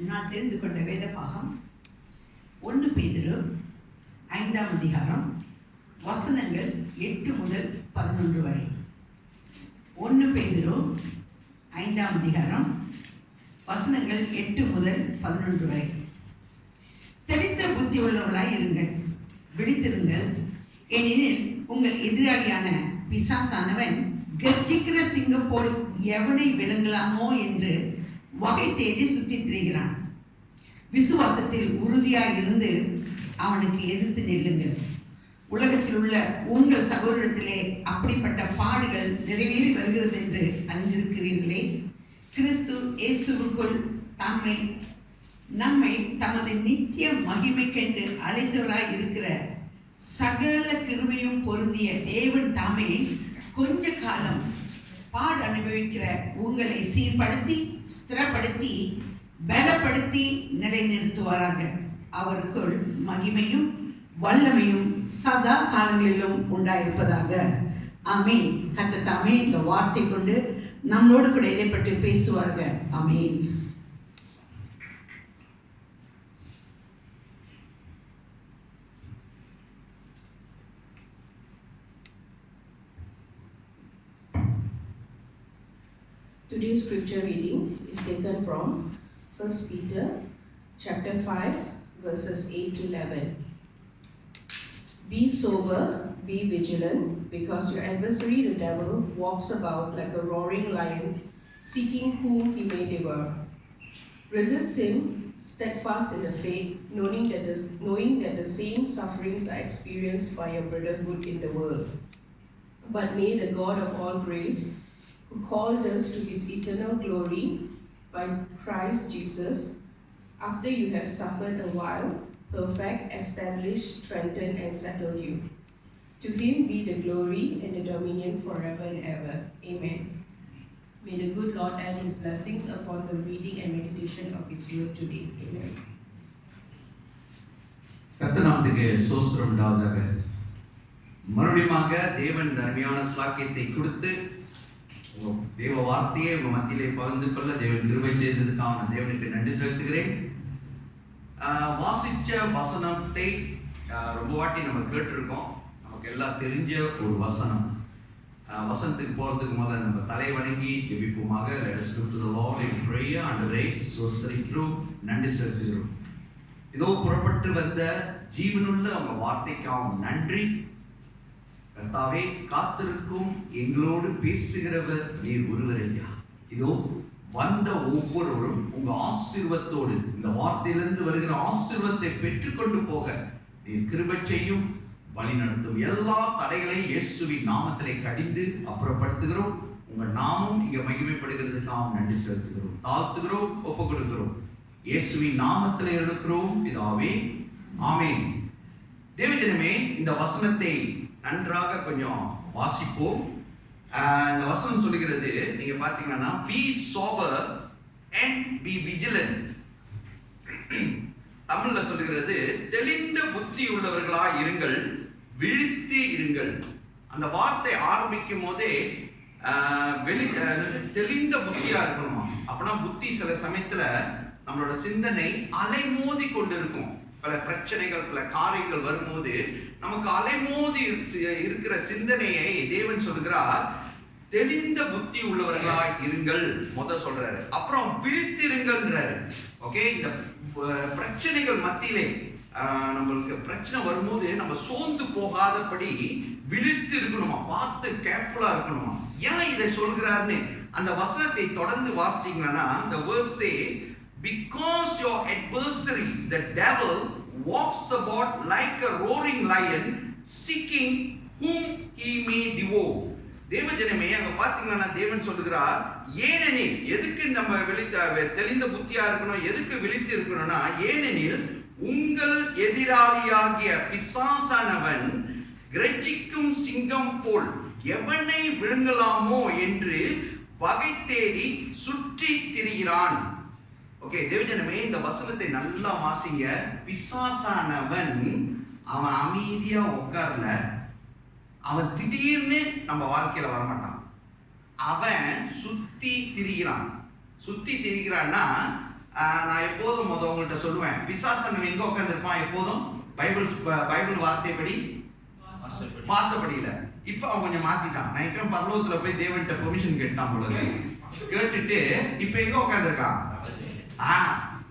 நான் தெரிந்து கொண்ட வேத பாகம் 1 பேதுரு 5ஆம் அதிகாரம் வசனங்கள் 8 முதல் 11 வரை. 1 பேதுரு 5ஆம் அதிகாரம் வசனங்கள் 8 முதல் 11 வரை. தெளிந்த புத்தி உள்ளவர்களாய் இருங்கள், விழித்திருங்கள். ஏனெனில் உங்கள் எதிராளியான பிசாசானவன் கர்ஜிக்கிற சிங்கம் போல் எவனை விளங்கலாமோ என்று வகை தேடி சுற்றித் திரிகிறான். விசுவாசத்தில் உறுதியாக இருந்து அவனுக்கு எதிர்த்து நில்லுங்கள். உலகத்தில் உள்ள உங்கள் சகோதரத்திலே அப்படிப்பட்ட பாடுகள் நிறைவேறி வருகிறது என்று அறிந்திருக்கிறீர்களே. கிறிஸ்து இயேசுவுக்குள் நம்மை தமது நித்திய மகிமைக்கென்று அழைத்தவராய் இருக்கிற சகல கிருபையும் பொருந்திய தேவன் தாமே கொஞ்ச காலம் பாடு அனுபவிக்கிற உங்களை சீர்படுத்தி, ஸ்திரப்படுத்தி, பலப்படுத்தி நிலைநிறுத்துவாராக. அவருக்குள் மகிமையும் வல்லமையும் சதா காலங்களிலும் உண்டாயிருப்பதாக. ஆமீன். கர்த்தர் தாமே இந்த வார்த்தை கொண்டு நம்மளோடு கூட இடைப்பட்டு பேசுவார்கள். ஆமீன். Today's scripture reading is taken from 1 Peter chapter 5 verses 8 to 11. Be sober, be vigilant, because your adversary the devil walks about like a roaring lion, seeking whom he may devour. Resist him, steadfast in the faith, knowing that the same sufferings are experienced by your brotherhood in the world. But may the God of all grace, who called us to his eternal glory by Christ Jesus, after you have suffered a while, perfect, establish, strengthen, and settle you. To him be the glory and the dominion forever and ever. Amen. May the good Lord add his blessings upon the reading and meditation of his word today. Amen. கர்த்தநாமத்துக்கு ஸ்தோத்திரம் உண்டாவதாக. மறுபடியுமாக தேவன் தர்மியான சாக்கியத்தை கொடுத்து தேவ வார்த்தையை உங்க மத்தியிலே பகிர்ந்து கொள்ள தேவன் கிருபை செய்ததுக்காக நான் தேவனுக்கு நன்றி செலுத்துகிறேன். வாசிச்ச வசனத்தை ரொம்ப வாட்டி நம்ம கேட்டிருக்கோம். நமக்கு எல்லாம் தெரிஞ்ச ஒரு வசனம். வசனத்துக்கு போறதுக்கு முதல்ல நம்ம தலை வணங்கி ஜெபிப்போமாக. Let us look to the Lord in prayer. ஆண்டவரே ஸ்தோத்திரிக்கிறோம், நன்றி செலுத்துகிறோம். இதோ புறப்பட்டு வந்த ஜீவனுள்ள அவங்க வார்த்தைக்காக நன்றி. கர்த்தாவே, காத்திருக்கும் எங்களோடு பேசுகிறவர் நீர் ஒருவர் ஐயா. இதோ வந்த ஒவ்வொருவரும் உங்க ஆசீர்வாதத்தோடு இந்த வார்த்தையிலிருந்து வருகிற ஆசீர்வாதத்தை பெற்றுக்கொண்டு போக நீர் கிருபை செய்யும், வழி நடத்தும். எல்லா தடைகளையும் இயேசுவின் நாமத்திலே கடிந்து அப்புறப்படுத்துகிறோம். உங்க நாமம் இங்க மகிமைப்படுகிறதுக்காக நன்றி செலுத்துகிறோம், தாழ்த்துகிறோம், ஒப்பு கொடுக்கிறோம். இயேசுவின் நாமத்திலே இருக்கிறோம் பிதாவே, ஆமென். தேவஜனமே, இந்த வசனத்தை நன்றாக கொஞ்சம் வாசிப்போம். இந்த வசனம் சொல்லுகிறது, நீங்க பாத்தீங்கன்னா be sober and be vigilant. தமிழ்ல சொல்லுகிறது தெளிந்த புத்தி உள்ளவர்களாய் இருங்கள், விழித்து இருங்கள். அந்த வார்த்தை ஆரம்பிக்கும் போதே தெளிந்த புத்தியா இருக்கணுமா. அப்பனா புத்தி சில சமயத்துல நம்மளோட சிந்தனை அலைமோதி கொண்டு இருக்கும். பல பிரச்சனைகள், பல காரியங்கள் வரும்போது நமக்கு அலைமோதி இருக்கிற சிந்தனையை தேவன் சொல்கிறார் தெளிந்த புத்தி உள்ளவர்களாய் இருங்கள் முத சொல்றாரு. அப்புறம் விழித்திருங்கள்ன்றாரு. ஓகே, இந்த பிரச்சனைகள் மத்தியிலே நம்மளுக்கு பிரச்சனை வரும்போது நம்ம சோர்ந்து போகாதபடி விழித்து இருக்கணுமா, பார்த்து கேர்ஃபுல்லா இருக்கணுமா. ஏன் இதை சொல்கிறாருன்னு அந்த வசனத்தை தொடர்ந்து வாசிச்சீங்கன்னா, the verse says, because your adversary the devil walks about like a roaring lion, seeking whom he may devour. தேவஜனமே, அங்க பாத்தீங்கன்னா தேவன் சொல்லுகிறார், ஏனெனில், எதுக்கு நம்ம தெளிந்த புத்தியா இருக்கணும், எதுக்கு விழித்து இருக்கணும்னா, ஏனெனில் உங்கள் எதிராளியாகிய பிசாசானவன் கர்ஜிக்கும் சிங்கம் போல் எவனை விழுங்கலாமோ என்று வகை தேடி சுற்றி திரிகிறான். ஓகே தேவஜனமே, இந்த வசனத்தை நல்லா வாசிங்க. பிசாசானவன் அவன் அமைதியா உட்கார்ல, அவன் திடீர்னு நம்ம வாழ்க்கையில வரமாட்டான். அவன் சுத்தி திரிகிறான். சுத்தி திரிகிறான்னா நான் எப்போதும் அவங்கள்ட்ட சொல்லுவேன், பிசாசன் எங்க உட்கார்ந்திருப்பான் எப்போதும்? பைபிள் வார்த்தைப்படி வாசப்படியில. இப்ப அவன் கொஞ்சம் மாத்திட்டான். நான் இருக்கிற பரலோகத்துல போய் தேவன்கிட்ட பெர்மிஷன் கேட்டான் போல. கேட்டுட்டு இப்ப எங்க உட்கார்ந்திருக்கான்?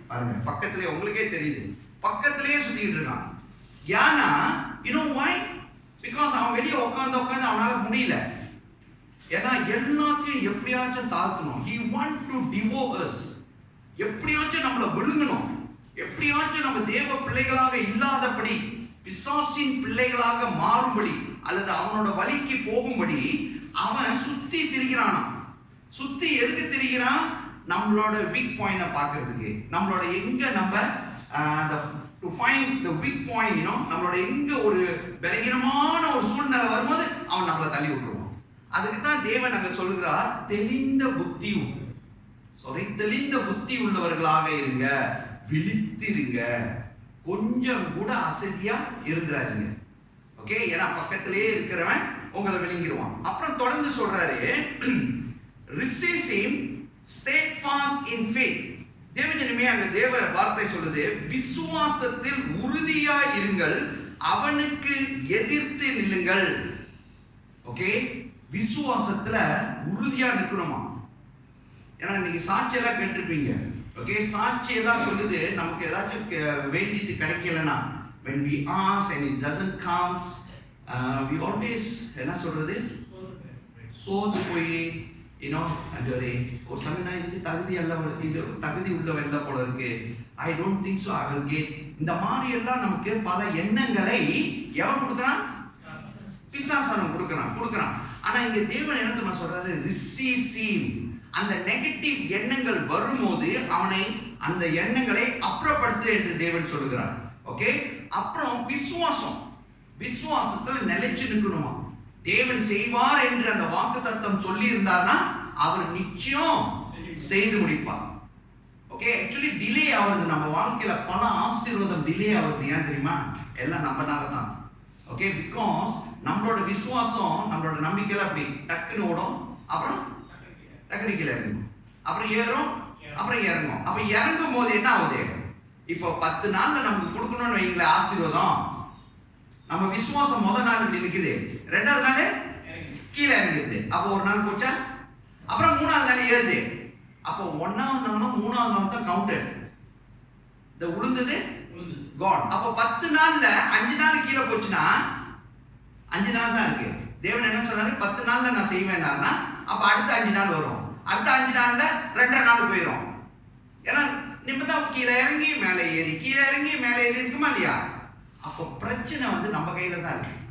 பாருங்க, பக்கத்திலே, உங்களுக்கே தெரியுது, பக்கத்திலேயே சுத்திக்கிட்டு இருக்கான். ஏன்னா you know why? Because அவன் வெளியே உட்கார்ந்து அவனால முடியல. ஏன்னா எல்லாத்தையும் எப்படியாச்சும் தாழ்த்தணும். He want to devour us. எப்படியாச்சும் நம்மளை விழுங்கணும், எப்படியாச்சும் நம்ம தேவ பிள்ளைகளாக இல்லாதபடி, பிசாசின் பிள்ளைகளாக மாறும்படி அல்லது அவனோட வழிக்கு போகும்படி அவன் சுத்தி திரிகிறானா. சுத்தி எதுக்கு திரிகிறான்? நம்மளோட வீக் பாயிண்ட பாக்குறதுக்கு, நம்மளோட எங்க நம்ம to find the weak point, you know, நம்மளோட எங்க ஒரு பலகீனமான ஒரு சூழ்நிலை வரும்போது அவன் நம்மளை தள்ளி விட்டுருவான். அதுக்கு தான் தேவன் அங்க சொல்லுகிறார், தெளிந்த புத்தி உள்ளவர்களாக இருங்க, விழித்திருங்க, கொஞ்சம் கூட அசதியா இருந்துறாதீங்க. ஓகே, ஏன்னா பக்கத்திலேயே இருக்கிறவன் உங்களை விழுங்கிடுவான். அப்புறம் தொடர்ந்து சொல்றாரு, resist him steadfast in faith. தேவஜனமே, அங்க தேவ வார்த்தை சொல்லுது, விசுவாசத்தில் உறுதியா இருங்கள், அவனுக்கு எதிர்த்து நில்லுங்கள். ஓகே, விசுவாசத்துல உறுதியா நிக்கணுமா. ஏன்னா நீங்க சாட்சி எல்லாம் கேட்டிருப்பீங்க. ஓகே, சாட்சி எல்லாம் சொல்லுது, நமக்கு ஏதாச்சும் வேண்டியது கிடைக்கலனா, when we ask and it doesn't comes, we always என்ன சொல்றது, சோது போய் ஒரு சமயம் இதுக்கு தகுதி உள்ளவல்ல போல இருக்கு, I don't think so, I will get. இந்த மாதிரி எல்லாம் நமக்கு பல எண்ணங்களை எவன் கொடுக்குறான்? பிசாசானம் கொடுக்குறான். ஆனா இங்க தேவன் என்ன தெரியுமா சொல்றாரு? ரிசீவ். அந்த நெகட்டிவ் எண்ணங்கள் வரும்போது அவனை அந்த எண்ணங்களை அப்புறப்படுத்து என்று தேவன் சொல்லுகிறார். ஓகே, அப்புறம் விசுவாசத்துல நிலைச்சு நிற்கணுமா. தேவன் செய்வார் என்று அந்த வாக்குத்தத்தம் சொல்லி இருந்தார்னா அவர் நிச்சயம் செய்து முடிப்பார். ஓகே, ஆக்சுவலி டிலே ஆகுது நம்ம வாழ்க்கையில, பல ஆசீர்வாதம் டிலே ஆகுது. ஏன் தெரியுமா? எல்லாம் நம்மனால தான். ஓகே, பிகாஸ் நம்மளோட விசுவாசம், நம்மளோட நம்பிக்கையில அப்படி டக்குன்னு ஓடும், அப்புறம் டக்குனு கீழே இறங்கும், அப்புறம் ஏறும், அப்புறம் இறங்கும். அப்ப இறங்கும் போது என்ன ஆகுது? இப்போ 10 நாள்ல நமக்கு கொடுக்கணும்னு வைங்களேன் ஆசீர்வாதம், நம்ம விசுவாசம் முதல் நாள் இப்படி நிக்குது, 2வது நாள் கீழே இறங்கிடுது. அப்போ ஒரு நாள் போச்சா, அப்புறம் 3வது நாள் ஏறுது. அப்போ 1வது நாளும் 3வது நாள் தான் கவுண்டட். இந்த உளுந்தது காட். அப்போ 10 நாள்ல 5 நாள் கீழே போச்சுன்னா 5 நாள் தான் இருக்கு. தேவன் என்ன சொன்னாரு? 10 நாள்ல நான் செய்வேன்னா, அப்ப அடுத்த 5 நாள் வரும், அடுத்த 5 நாள்ல 2 நாள் போயிடும். ஏன்னா நிமிடம் கீழே இறங்கி மேலே ஏறி, கீழே இறங்கி மேலே ஏறி இருக்குமா இல்லையா? அப்போ பிரச்சனை வந்து நம்ம கையில தான் இருக்கு.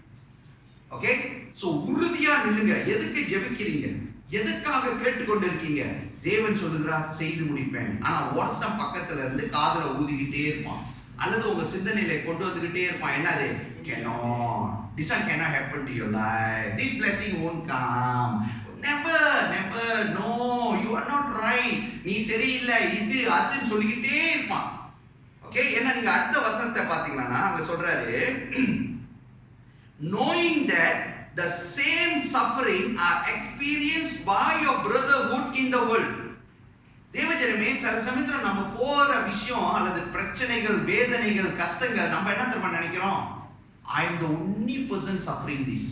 ஓகே, சோ உறுதியா நில்லுங்க. எதுக்கு ஜெபிக்கிறீங்க? எதுக்காக கேட்டுக்கொண்டு இருக்கீங்க? தேவன் சொல்லுகிறார், செய்து முடிப்பேன். ஆனா ஒருத்தன் பக்கத்துல இருந்து காதுல ஊதிக்கிட்டே இருப்பான், அல்லது உங்க சிந்தனையில கொண்டு வந்துகிட்டே இருப்பான். என்னது? cannot, this one cannot happen to your life, this blessing won't come, never, no, you are not right, நீ சரியில்லை, இது அதுன்னு சொல்லிக்கிட்டே இருப்பான். ஓகே, ஏன்னா நீங்க அடுத்த வசனத்தை பாத்தீங்கன்னா அங்க சொல்றாரு, knowing that the same suffering are experienced by your brotherhood in the world. தேவஜனமே, சில சமயத்துல நம்ம போற விஷயம் அல்லது பிரச்சனைகள், வேதனைகள், கஷ்டங்கள், நம்ம என்ன தெரியுமா நினைக்கிறோம்? I am the only person suffering this.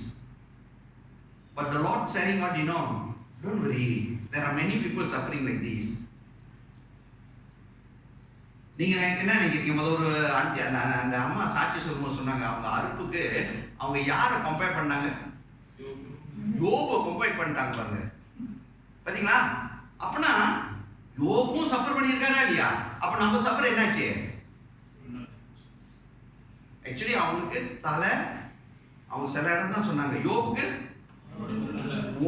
But the Lord saying what, don't worry, there are many people suffering like this. நீங்க என்ன நினைக்கிறீங்க? ஒரு அந்த அம்மா சாட்சி சொல்லும்போது சொன்னாங்க, அவங்க அறுப்புக்கு அவங்க யாரை கம்பேர் பண்ணாங்க? யோபை கம்பேர் பண்ணிட்டாங்க பாருங்க. பாத்தீங்களா? அப்பனா யோபும் சஃபர் பண்ணியிருக்காரா இல்லையா? அப்ப நம்ம சஃபர் என்னாச்சு? ஆக்சுவலி அவங்களுக்கு தலை, அவங்க சில இடம் தான் சொன்னாங்க, யோபுக்கு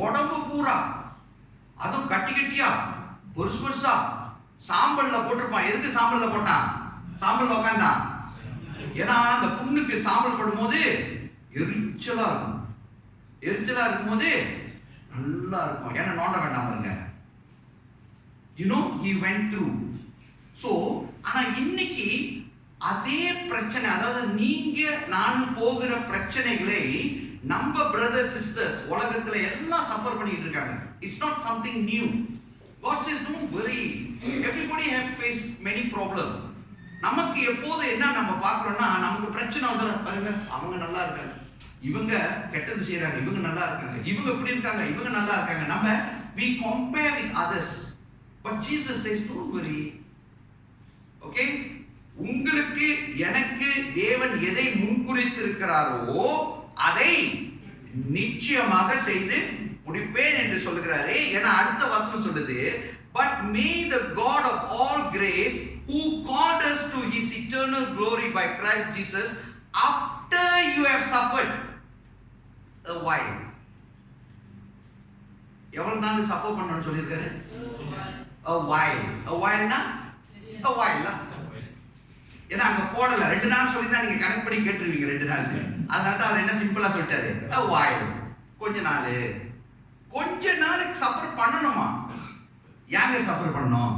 உடம்பு பூரா, அதுவும் கட்டி கட்டியா பெருசு பெருசா சாம்பல்ல போட்டிருப்பான். எதுக்கு சாம்பல்ல போட்டான்? சாம்பல்ல உட்காந்தான். ஏன்னா அந்த புண்ணுக்கு சாம்பல் படும்போது எரிச்சலா இருக்கும், எரிச்சலா இருக்கும்போது நல்லா இருக்கும். ஏன்னா நோண்ட வேண்டாம் பாருங்க. he went through. So ஆனா இன்னைக்கு அதே பிரச்சனை, அதாவது நீங்க நான் போகிற பிரச்சனைகளை நம்ம பிரதர் சிஸ்டர்ஸ் உலகத்துல எல்லாம் சஃபர் பண்ணிட்டு இருக்காங்க. It's not something new. God says don't worry, everybody have faced many problems. நமக்கு எப்போது என்ன நம்ம பார்க்கறோம்னா, நமக்கு பிரச்சனை வந்து பாருங்க, அவங்க நல்லா இருக்காங்க, இவங்க கெட்டது செய்யறாங்க, இவங்க நல்லா இருக்காங்க, இவங்க இப்படி இருக்காங்க, இவங்க நல்லா இருக்காங்க. நம்ம we compare with others, but Jesus says don't worry. Okay, உங்களுக்கு எனக்கு தேவன் எதை முன்குறித்திருக்கிறாரோ அதை நிச்சயமாக செய்து முடிப்பேன் என்று சொல்லுகிறாரே. ஏன்னா அடுத்த வசனம் சொல்லுது, but may the God of all grace who called us to his eternal glory by Christ Jesus after you have suffered a while. எவ்வளவு நாள் சஃபர் பண்ணணும்னு சொல்லியிருக்காரு? a while. a while னா a while தான். ஏன்னா அங்க போடல, 2 நாள் சொல்லி தான் நீங்க கணக்கு பண்ணி கேட்டுருவீங்க 2 நாளுக்கு. அதனால தான் அவர் என்ன சிம்பிளா சொல்லிட்டாரு, a while, கொஞ்ச நாளுக்கு சஃபர் பண்ணணுமா? யாங்க சஃபர் பண்ணணும்?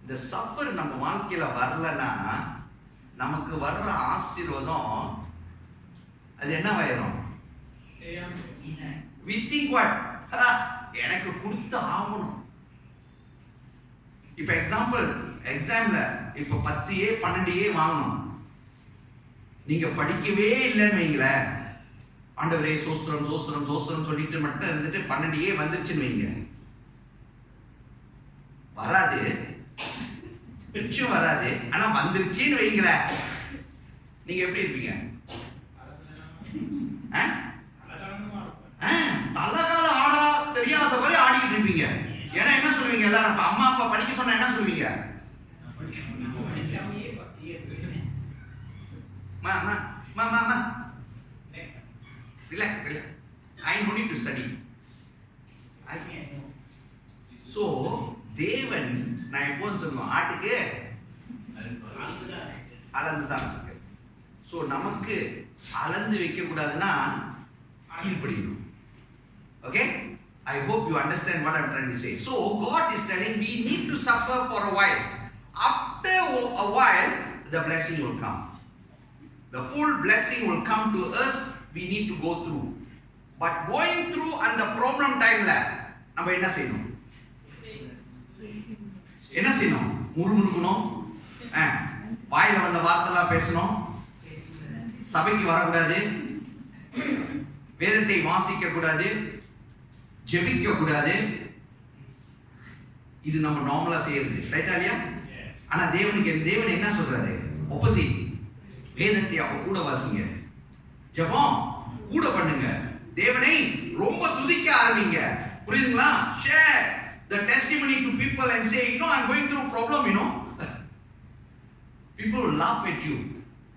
இந்த சஃபர் நம்ம வாழ்க்கையில வரலன்னா நமக்கு வர்ற ஆசீர்வாதம் அது என்னவாயிரும்? we think what, எனக்கு கொடுத்து ஆகணும். இப்ப எக்ஸாம்ல இப்ப 10A 12A வாங்கணும், நீங்க படிக்கவே இல்லைன்னு வைங்களேன், ஆண்டவரே சோஸ்திரம் சோஸ்திரம் சோஸ்திரம் சொல்லிட்டு மட்டும் இருந்துட்டு 12A வந்துருச்சுன்னு வைங்க, வராது, நிச்சயம் வராது. ஆனா வந்துருச்சுன்னு வைங்களேன், நீங்க எப்படி இருப்பீங்க? தலகால ஆடா தெரியாத மாதிரி ஆடிக்கிட்டு இருப்பீங்க. ஏன்னா என்ன சொல்லுவீங்க எல்லாரும்? அம்மா அப்பா படிக்க சொன்னா என்ன சொல்லுவீங்க? I don't need to study. So தேவன் நான் எப்போது சொல்லுவேன், ஆட்டுக்கு அளந்து தான் இருக்கு. ஸோ நமக்கு அளந்து வைக்க கூடாதுன்னா கீழ்ப்படியணும். Okay, I hope you understand what I'm trying to say. So God is telling we need to suffer for a while. After a while the blessing will come. The full blessing will come to us. We need to go through. But going through and the problem time la நம்ம என்ன செய்யணும்? முறுமுறுக்கணும், வாயில வந்த வார்த்தைலாம் பேசணும், சபைக்கு வரக்கூடாது, வேதத்தை வாசிக்க கூடாது, ஜெபிக்க கூடாது. இது நம்ம நார்மலா செய்யறது, ரைட்டா இல்லையா? ஆனா தேவன் என்ன சொல்றாரு? ஆப்போசிட். வேதத்தை அவ கூட வாசிங்க, ஜெபம் கூட பண்ணுங்க, தேவனை ரொம்ப துதிக்க ஆரம்பிங்க. புரியுதுங்களா? Share the testimony to people and say, I'm going through a problem, people will laugh at you,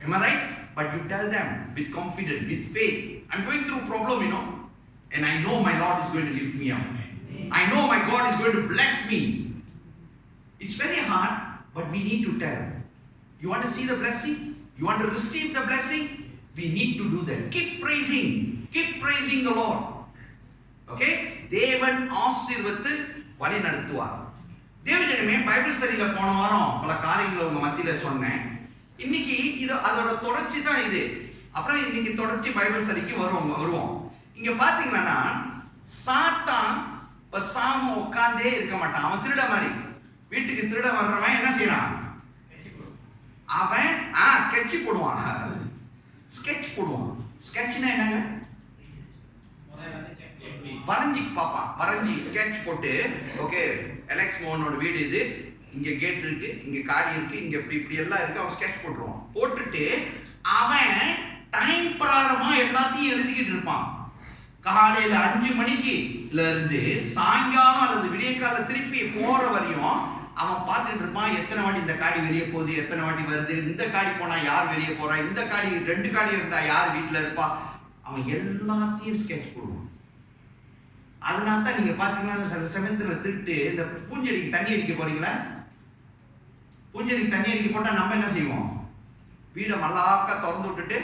am I right? But you tell them with confidence, with faith, I'm going through a problem, and I know my Lord is going to lift me up. I know my God is going to bless me. It's very hard, but we need to tell. You want to see the blessing? You want to receive the blessing? We need to do that. Keep praising the Lord. Okay? தேவன் ஆசீர்வதித்து வழி நடத்துவார். தேவஜனமே, Bible ஸ்டடியில போன வாரம் பல காரியங்களை உங்க மத்தியில சொன்னேன். இன்னைக்கு இது அதோட தொடர்ச்சி தான் இது. அப்புறம் இன்னைக்கு தொடர்ச்சி பைபிள் ஸ்டடிக்கு வருவோம். இங்க பாத்தீங்கன்னா சாத்தான் பேசாம உட்கார்ந்தே இருக்க மாட்டான். அவன் திருட மாதிரி, வீட்டுக்கு திருட வர்றவன் என்ன செய்யறான்? அவன் ஸ்கெட்ச் போடுவான். ஸ்கெட்ச்னா என்னங்க? வரைஞ்சி பார்ப்பான். வரைஞ்சி ஸ்கெட்ச் போட்டு, ஓகே எலெக்ஸ் மோகனோட வீடு இது, இங்க கேட் இருக்கு, இங்க காடி இருக்கு, இங்க இப்படி எல்லாம் இருக்கு, அவன் ஸ்கெட்ச் போட்டுருவான். போட்டுட்டு அவன் டைம் பிரகாரமா எல்லாத்தையும் எழுதிக்கிட்டு இருப்பான். காலையில 5 மணிக்கு இருந்து சாயங்காலம் அல்லது விடியற்கால திருப்பி போற வரையும் அவன் பார்த்துட்டு இருப்பான். எத்தனை வாட்டி இந்த காடி வெளியே போகுது, எத்தனை வாட்டி வருது, இந்த காடி போனா யார் வெளியே போறா, இந்த காடி 2 காடி இருந்தா யார் வீட்டுல இருப்பா, அவன் எல்லாத்தையும் ஸ்கெட்ச் போடுவான். அதனால தான் நீங்க பாத்தீங்கன்னா சில சமயத்துல திருட்டு இந்த பூஞ்செடிக்கு தண்ணி அடிக்க போறீங்களா? பூஞ்செடிக்கு தண்ணி அடிக்க போட்டா நம்ம என்ன செய்வோம்? வீடை மல்லாக்கா திறந்து விட்டுட்டு,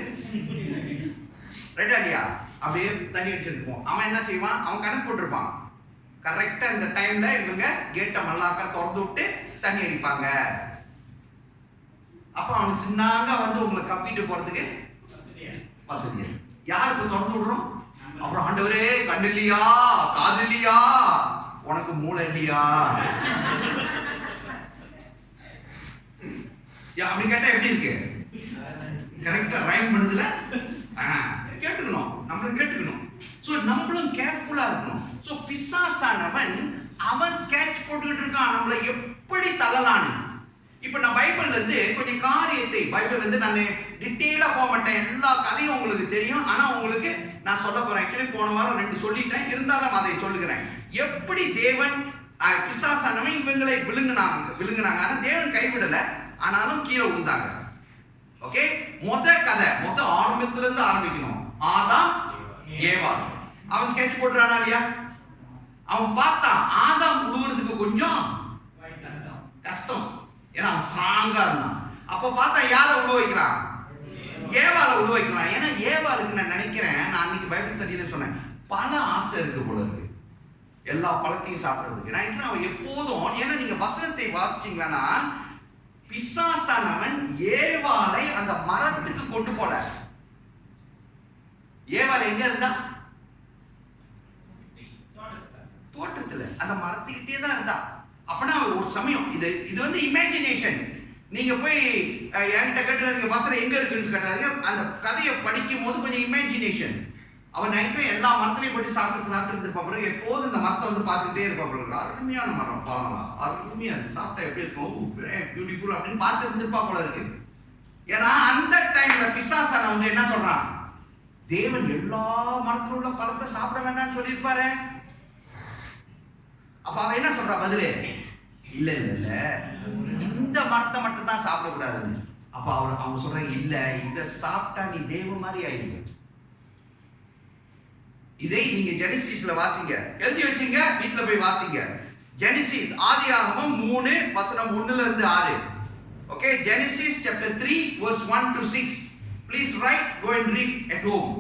ரைட்டா இல்லையா, அப்படியே தண்ணி அடிச்சிருப்போம். அவன் என்ன செய்வான்? அவன் கணக்கு போட்டிருப்பான். கரெக்டா இந்த டைம்ல இவங்க கேட்டை மல்லாக்கா திறந்து விட்டு தண்ணி அடிப்பாங்க. அப்ப அவன் சின்னாங்க வந்து உங்களை கப்பிட்டு போறதுக்கு வசதியா. யாருக்கு திறந்து விடுறோம்? அப்புறம் ஆண்டவரே கண்ணு இல்லையா, காது இல்லையா, உனக்கு மூளை இல்லையா? அப்படி கேட்டா எப்படி இருக்கு? கரெக்டா ரைம் பண்ணுதுல? கேட்டுக்கணும், நம்மளும் கேட்டுக்கணும். சோ நம்மளும் கேர்ஃபுல்லா இருக்கணும். சோ பிசாசானவன் அவன் ஸ்கெட்ச் போட்டுக்கிட்டு இருக்கான் நம்மள எப்படி தள்ளலான்னு. இப்ப நான் பைபிள்ல இருந்து கொஞ்சம் காரியத்தை, பைபிள்ல இருந்து நான் டீட்டெயிலா போக மாட்டேன், எல்லா கதையும் உங்களுக்கு தெரியும். ஆனா உங்களுக்கு நான் சொல்ல போறேன். ஆக்சுவலி போன வாரம் 2 சொல்லிட்டேன், இருந்தாலும் அதை சொல்லுகிறேன். எப்படி தேவன் பிசாசானவன் இவங்களை விழுங்கினாங்க. ஆனா தேவன் கைவிடல, ஆனாலும் கீழே விழுந்தாங்க. ஓகே, கதை ஆரம்பத்துல இருந்து ஆரம்பிக்கணும். ஆதாம் ஏவாள். அவன் ஸ்கெட்ச் போட்டுறானா இல்லையா? அவன் பார்த்தான் ஆதாம் விழுகிறதுக்கு கொஞ்சம் கஷ்டம், ஏன்னா அவன் ஸ்ட்ராங்கா இருந்தான். அப்ப பார்த்தா யாரை விழ வைக்கிறான்? ஏவாளை விழ வைக்கலாம். ஏன்னா ஏவாளுக்கு நான் நினைக்கிறேன், நான் அன்னைக்கு பைபிள் ஸ்டடியில சொன்னேன், பல ஆசை இருக்கு போல இருக்கு எல்லா பழத்தையும் சாப்பிடுறதுக்கு. நான் அவன் எப்போதும், ஏன்னா நீங்க வசனத்தை வாசிச்சீங்களா, பிசாசானவன் ஏவாளை அந்த மரத்துக்கு கொண்டு போல. ஏவாளை எங்க இருந்தா? தோட்டத்துல அந்த மரத்துக்கிட்டே தான் இருந்தா. அப்பனா ஒரு சமயம் இது வந்து இமேஜினேஷன். நீங்க போய் என்கிட்ட கட்டுறதுக்கு வசனம் எங்க இருக்குன்னு கட்டுறாங்க. அந்த கதையை படிக்கும் போது கொஞ்சம் இமேஜினேஷன். அவன் நினைக்கிறேன் எல்லா மரத்துலையும் போட்டு சாப்பிட்டு இருந்திருப்பாங்க. எப்போது இந்த மரத்தை வந்து பார்த்துக்கிட்டே இருப்பாங்க. அருமையான மரம், பழங்கலாம் அருமையா இருக்கு, சாப்பிட்டா எப்படி இருக்கும், பியூட்டிஃபுல் அப்படின்னு பார்த்து இருந்திருப்பா போல இருக்கு. ஏன்னா அந்த டைம்ல பிசாசான வந்து என்ன சொல்றான்? தேவன் எல்லா மரத்துல உள்ள பழத்தை சாப்பிட வேண்டாம்னு சொல்லியிருப்பாரு. அப்ப அவன் என்ன சொல்றான் பதிலே? இல்ல இந்த மரத்தை மட்டும் தான் சாப்பிடக்கூடாதுன்னு. அப்ப அவங்க சொல்றாங்க, இல்ல இதை சாப்பிட்டா நீ தேவ மாதிரி ஆயிடுங்க. இதை நீங்க ஜெனிசிஸ்ல வாசிங்க, எழுதி வச்சுங்க, வீட்டுல போய் வாசிங்க. ஜெனிசிஸ் ஆதியாகமம் 3 வசனம் 1ல இருந்து 6. Okay, Genesis chapter 3 verse 1 to 6. Please write, go and read at home.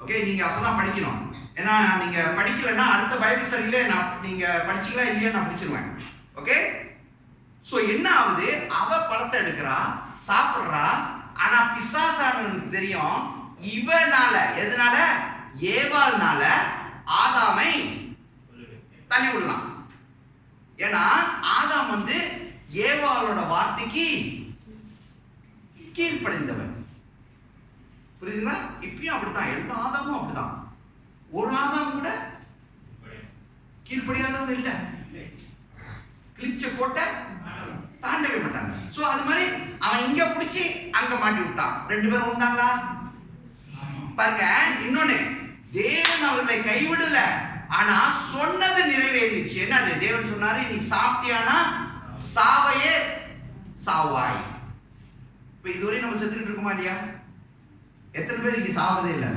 Okay, நீங்க அப்பதான் படிக்கணும். ஏன்னா நீங்க படிக்கலன்னா அடுத்த பைபிள் ஸ்டடியில நீங்க படிச்சீங்களா இல்லையா நான் பிடிச்சிருவேன். ஓகே, சோ என்ன ஆகுது? அவ பழத்தை எடுக்கிறா, சாப்பிடுறா. ஆனா பிசாசானவனுக்கு தெரியும் இவனால, எதனால? ஏவாள்னால ஆதாமை தள்ளி விடலாம். ஏன்னா ஆதாம் வந்து ஏவாளோட வார்த்தைக்கு கீழ்ப்படைந்தவன். புரியுதுங்களா? இப்பயும் அப்படித்தான், எல்லா ஆதாமும் அப்படிதான். ஒரு ஆதாம் கூட கீழ்ப்படியாதவங்க இல்ல, கிழிச்ச கோட்டை தாண்டவே மாட்டாங்க. சோ அது மாதிரி அவன் இங்க பிடிச்சி அங்க மாட்டி விட்டான். 2 பேரும் வந்தாங்களா பாருங்க. இன்னொன்னு, தேவன் அவர்களை கைவிடல, ஆனா சொன்னது நிறைவேறிடுச்சு. என்னது? தேவன் சொன்னாரு, நீ சாப்பிட்டியானா சாவையே சாவாய். இப்ப இதுவரை நம்ம செத்துக்கிட்டு இருக்கோமா இல்லையா? எத்தனை பேர் இங்க சாவதே இல்லை?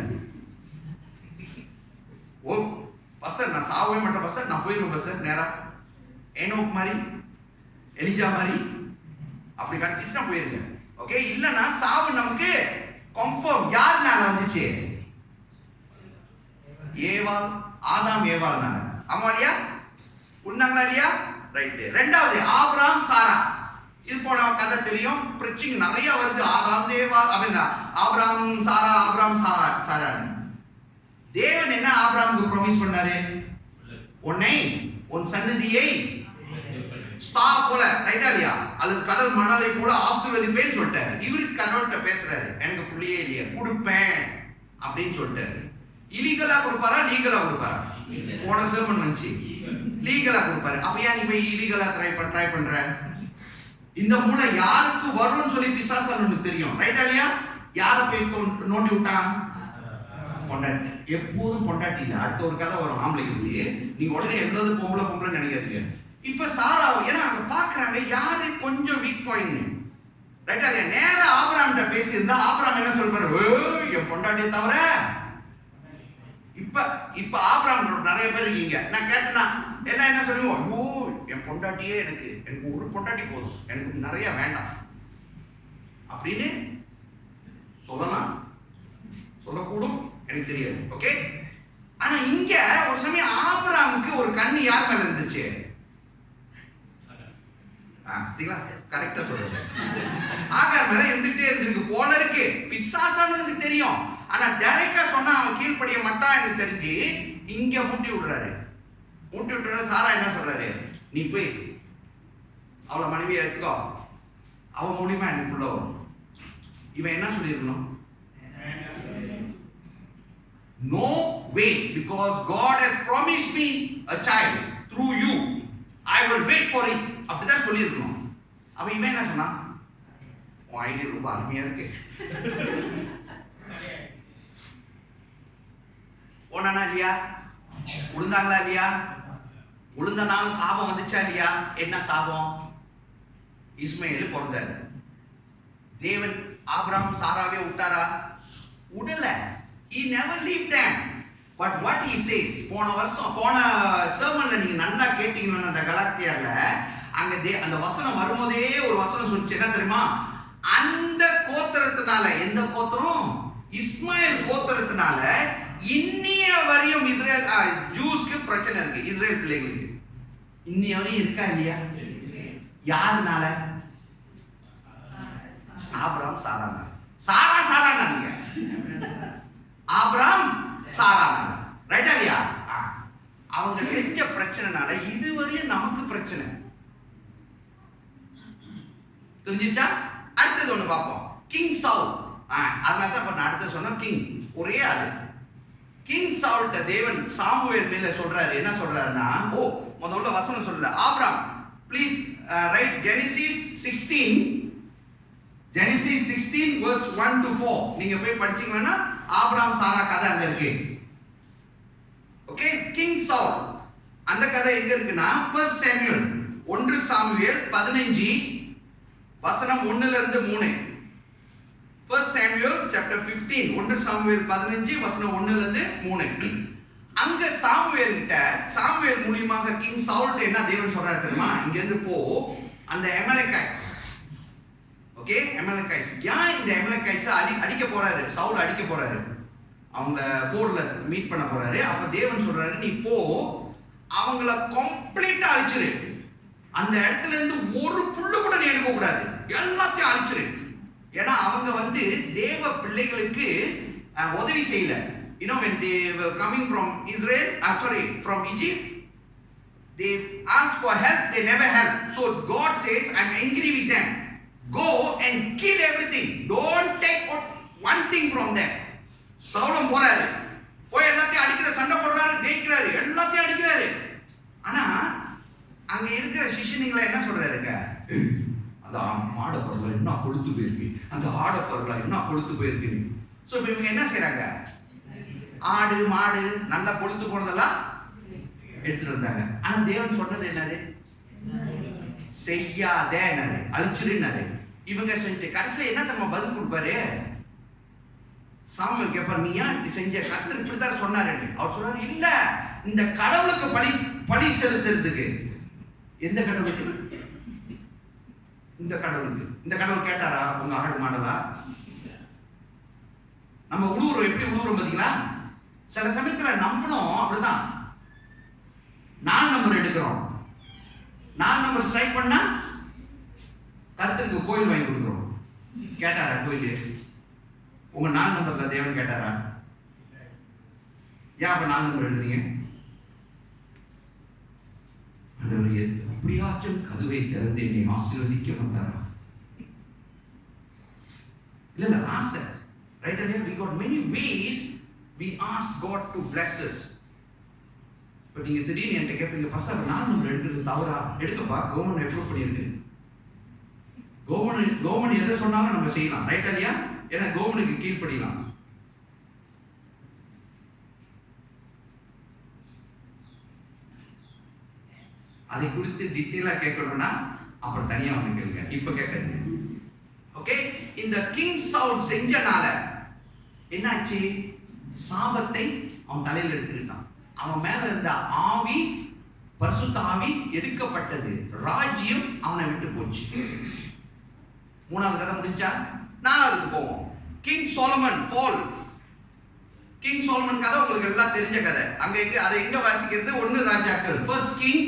ஓ பஸ்டர், நான் சாவவே மாட்டேன் பஸ்டர், நான் போயிருவேன் பஸ்டர் நேரா ஏனோக் மாதிரி, எலிஜா மாதிரி அப்படி கிடைச்சிச்சுன்னா போயிருங்க. ஓகே, இல்லைன்னா சாவு நமக்கு கன்ஃபார்ம். யாருனால வந்துச்சு? ஏவாள், ஆதாம் ஏவாள்னால. ஆமா இல்லையா? உண்டாங்களா இல்லையா? ரைட். ரெண்டாவது ஆபிரகாம் சாரா. இது போன கதை தெரியும், பிரிச்சிங் நிறைய வருது. ஆதாம் ஏவாள் அப்படின்னா ஆபிரகாம் சாரா, ஆபிரகாம் சாரா. தேவன் என்ன ஆபிரகாமுக்கு ப்ராமிஸ் பண்ணாரு? உன்னை, உன் சன்னதியை ஸ்டார் போல, ரைட்டா இல்லையா, அல்லது கடல் மணலை போல ஆசீர்வதிப்பேன்னு சொல்லிட்டாரு. இவரு கடவுள்கிட்ட பேசுறாரு, எனக்கு புள்ளியே இல்லையா, கொடுப்பேன் அப்படின்னு சொல்லிட்டாரு. இல்லீகலா கொடுப்பாரா லீகலா கொடுப்பாரா? போன செர்மன் வந்துச்சு, லீகலா கொடுப்பாரு. அப்ப ஏன் நீ போய் இல்லீகலா ட்ரை பண்ற? இந்த மூளை யாருக்கு வரும்னு சொல்லி பிசாசானுக்கு தெரியும், ரைட்டா இல்லையா? யாரை போய் நோண்டி விட்டான்? பொண்டாட்டி. எப்போதும் பொண்டாட்டி இல்ல. அடுத்த ஒரு கதை வரும் ஆம்பளைக்கு, நீங்க உடனே எல்லாரும் பொம்பளை நினைக்காதீங்க. இப்ப சாரா, ஏன்னா அங்க பாக்குறாங்க யாரு கொஞ்சம் வீக் பாயிண்ட், ரைட்டா இல்லையா? நேரா ஆபிரகாம்கிட்ட பேசியிருந்தா ஆபிரகாம் என்ன சொல்றாரு? என் பொண்டாட்டியை தவிர. இப்ப ஆபிரகாம் நிறைய பேர் இருக்கீங்க, நான் கேட்டேன்னா எல்லாம் என்ன சொல்லுவோம்? ஐயோ என் பொண்டாட்டியே எனக்கு ஒரு பொண்டாட்டி போதும், எனக்கு நிறைய வேண்டாம் அப்படின்னு சொல்லலாம், சொல்லக்கூடும், எனக்கு தெரியாது. ஓகே, ஆனா இங்க ஒரு சமயம் ஆபிரகாமுக்கு ஒரு கண்ணு யார் மேல இருந்துச்சு? கரெக்டா சொல்றது, ஆகார் மேல இருந்துட்டே இருந்திருக்கு போல இருக்கு. பிசாசானுக்கு தெரியும், ஆனா டைரக்டா சொன்னா அவன் கீழ்ப்படிய மாட்டான். எனக்கு தெரிஞ்சு இங்க மூட்டி விடுறாரு. மூட்டி விட்டு சாரா என்ன சொல்றாரு, நீ போய் அவளை மனைவியை எடுத்துக்கோ, அவன் மூலியமா எனக்கு உள்ள வரும். இவன் என்ன சொல்லியிருக்கணும், no way, because God has promised me a child through you, I will wait for it. அப்படிதான் சொல்லியிருக்கணும். அவன் இவன் என்ன சொன்னான், உன் ஐடியா ரொம்ப அருமையா இருக்கு, போனானா இல்லையா, உளுந்தாங்களா இல்லையா, உளுந்தனால சாபம் வந்துச்சா இல்லையா, என்ன சாபம், இஸ்மாயில் பிறந்தாரு. தேவன் ஆபிரகாம் சாராவே விட்டாரா, விடல. He never leave them. But what he says, போன சர்மன்ல நீங்க நல்லா கேட்டீங்கன்னா அந்த கலாத்தியால அங்க அந்த வசனம் வரும்போதே ஒரு வசனம் சொல்லிச்சு, என்ன தெரியுமா, அந்த கோத்திரத்தினால, எந்த கோத்திரம், இஸ்மாயில் கோத்திரத்தினால இன்னிய வரையும் இஸ்ரேல் ஜூஸ்க்கு பிரச்சனை இருக்கு, இஸ்ரேல் பிள்ளைகளுக்கு இன்னிய வரையும் இருக்கா இல்லையா, யாருனால, ஆபிரகாம் சாரானால, சாரானாங்க, ஆபிரகாம் சாரானால, ரைட்டா இல்லையா, அவங்க செஞ்ச பிரச்சனைனால இதுவரையும் நமக்கு பிரச்சனை தெரிஞ்சிச்சா. அடுத்தது ஒண்ணு பார்ப்போம், கிங் சவுல். அதனால தான் அடுத்த சொன்ன கிங் ஒரே ஆளு. கிங் சவுல்ட்ட தேவன் சாமுவேல் மேல சொல்றாரு, என்ன சொல்றாருன்னா, முதல்ல வசனம் சொல்லல, Abraham please write Genesis 16 verse 1 to 4 நீங்க போய் படிச்சீங்கன்னா ஆபிரகாம் சாரா கதை அங்க இருக்கு. ஓகே, கிங் சவுல் அந்த கதை எங்க இருக்குன்னா 1 சாமுவேல் 15 வசனம் 1 ல இருந்து 3. 1 சாமுவேல் சாப்டர் 15 1 சாமுவேல் 15 வசனம் 1 ல இருந்து 3. அங்க சாமுவேல் கிட்ட, சாமுவேல் மூலமாக கிங் சவுல் என்ன தேவன் சொல்றாரு தெரியுமா, இங்க இருந்து போ அந்த அமலேக்கைட்ஸ், ஓகே அமலேக்கைட்ஸ், ஏன் இந்த அமலேக்கைட்ஸ் அடிக்க போறாரு, சவுல் அடிக்க போறாரு, அவங்க போர்ல மீட் பண்ண போறாரு. அப்ப தேவன் சொல்றாரு, நீ போ அவங்கள கம்ப்ளீட்டா அழிச்சிரு, அந்த இடத்துல இருந்து ஒரு புல்லு கூட நீ எடுக்க கூடாது, எல்லாத்தையும் அழிச்சிரு. ஏன்னா அவங்க தேவ பிள்ளைகளுக்கு உதவி செய்யல. You know, when they were coming from Israel, from Egypt, they asked for help, they never helped. So God says, I'm angry with them. Go and kill everything. Don't take one thing from them. சவுலம் போறாரு, போய் எல்லாத்தையும் அடிக்கிற, சண்டை போடுறாரு, ஜெயிக்கிறாரு, எல்லாத்தையும் அடிக்கிறாரு. ஆனா அங்க இருக்கிற சிஷ்யனுங்களை என்ன சொல்றாருங்க, அந்த மாட பொருளை என்ன கொளுத்து போயிருக்கு, அந்த ஆட பொருளை என்ன கொளுத்து போயிருக்கு. சோ இப்ப இவங்க என்ன செய்யறாங்க, ஆடு மாடு நல்லா கொளுத்து போனதெல்லாம் எடுத்துட்டு வந்தாங்க. ஆனா தேவன் சொன்னது என்னது, செய்யாத, அழிச்சிருன்னாரு. இவங்க செஞ்சு கடைசியில என்ன நம்ம பதில் கொடுப்பாரு, சாமுவேல் கேட்பார், நீ ஏன் இப்படி செஞ்ச, கர்த்தர் இப்படித்தான் சொன்னாரு. அவர் சொல்றாரு, இல்ல இந்த கடவுளுக்கு பலி செலுத்துறதுக்கு. எந்த கடவுளுக்கு, இந்த கடவுளுக்கு. இந்த கடவுள் கேட்டாரா உங்க ஆடு மாடலா? நம்ம உழுவுறோம், எப்படி உழுவுறோம் பாத்தீங்களா? சில சமயத்துல நம்மளும் அப்படிதான், நான் நம்பர் எடுக்கிறோம், நான் நம்பர் ஸ்ட்ரைக் பண்ணா கர்த்தருக்கு கோயில் வாங்கி கொடுக்கிறோம். கேட்டாரா கோயில்? உங்க 4 நம்பர்ல தேவன் கேட்டாரா? ஏன் அப்ப 4 நம்பர் எழுதுறீங்க? அப்படியாச்சும் கதவை திறந்து என்னை ஆசீர்வதிக்க வந்தாரா? இல்ல ஆசை, right? We got many ways we ask God to bless us. இப்ப நீங்க திடீர்னு என்கிட்ட கேட்பீங்க, பசங்க 4 நம்பர் எடுக்கிறது தவறா? எடுக்கப்பா, கவர்மெண்ட் அப்ரூவ் பண்ணிருக்கு. கவர்மெண்ட் எதை சொன்னாலும் நம்ம செய்யலாம், ரைட் இல்லையா? ஏன்னா கவர்மெண்ட்டுக்கு கீழ்ப்படியலாம். அதை குறித்து டீட்டெயிலா கேட்கணும்னா அப்புறம் தனியா வந்து கேளுங்க, இப்ப கேட்கறீங்க. ஓகே, இந்த கிங் சவுல் செஞ்சனால என்னாச்சு, சாபத்தை அவன் தலையில் எடுத்துக்கிட்டான். அவன் மேல இருந்த ஆவி, பரிசுத்த ஆவி எடுக்கப்பட்டது, ராஜ்யம் அவனை விட்டு போச்சு. 3வது கதை முடிஞ்சா 4வதுக்கு போவோம். King Solomon fall. King Solomon கதை உங்களுக்கு எல்லாம் தெரிஞ்ச கதை. அதை எங்க வாசிக்கிறது? 1 ராஜாக்கள், 1 கிங்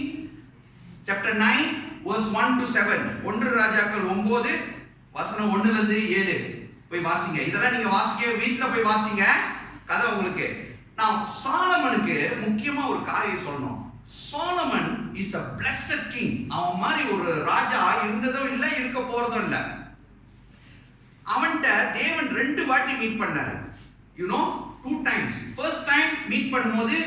சாப்டர் 9 verse 1 to 7. 1 ராஜாக்கள் 9 வசனம் 1 ல இருந்து 7 போய் வாசிங்க. இதெல்லாம் நீங்க வாசிக்க வீட்ல போய் வாசிங்க, கதை உங்களுக்கு. நான் சாலமனுக்கு முக்கியமா ஒரு காரியம் சொல்லணும். Solomon is a blessed king. அவன் மாதிரி ஒரு ராஜா இருந்ததும் இல்லை, இருக்க போறதும் இல்லை. அவன்கிட்ட தேவன் 2 வாட்டி மீட் பண்ணாரு. You know, 2 times. First time meet பண்ணும்போது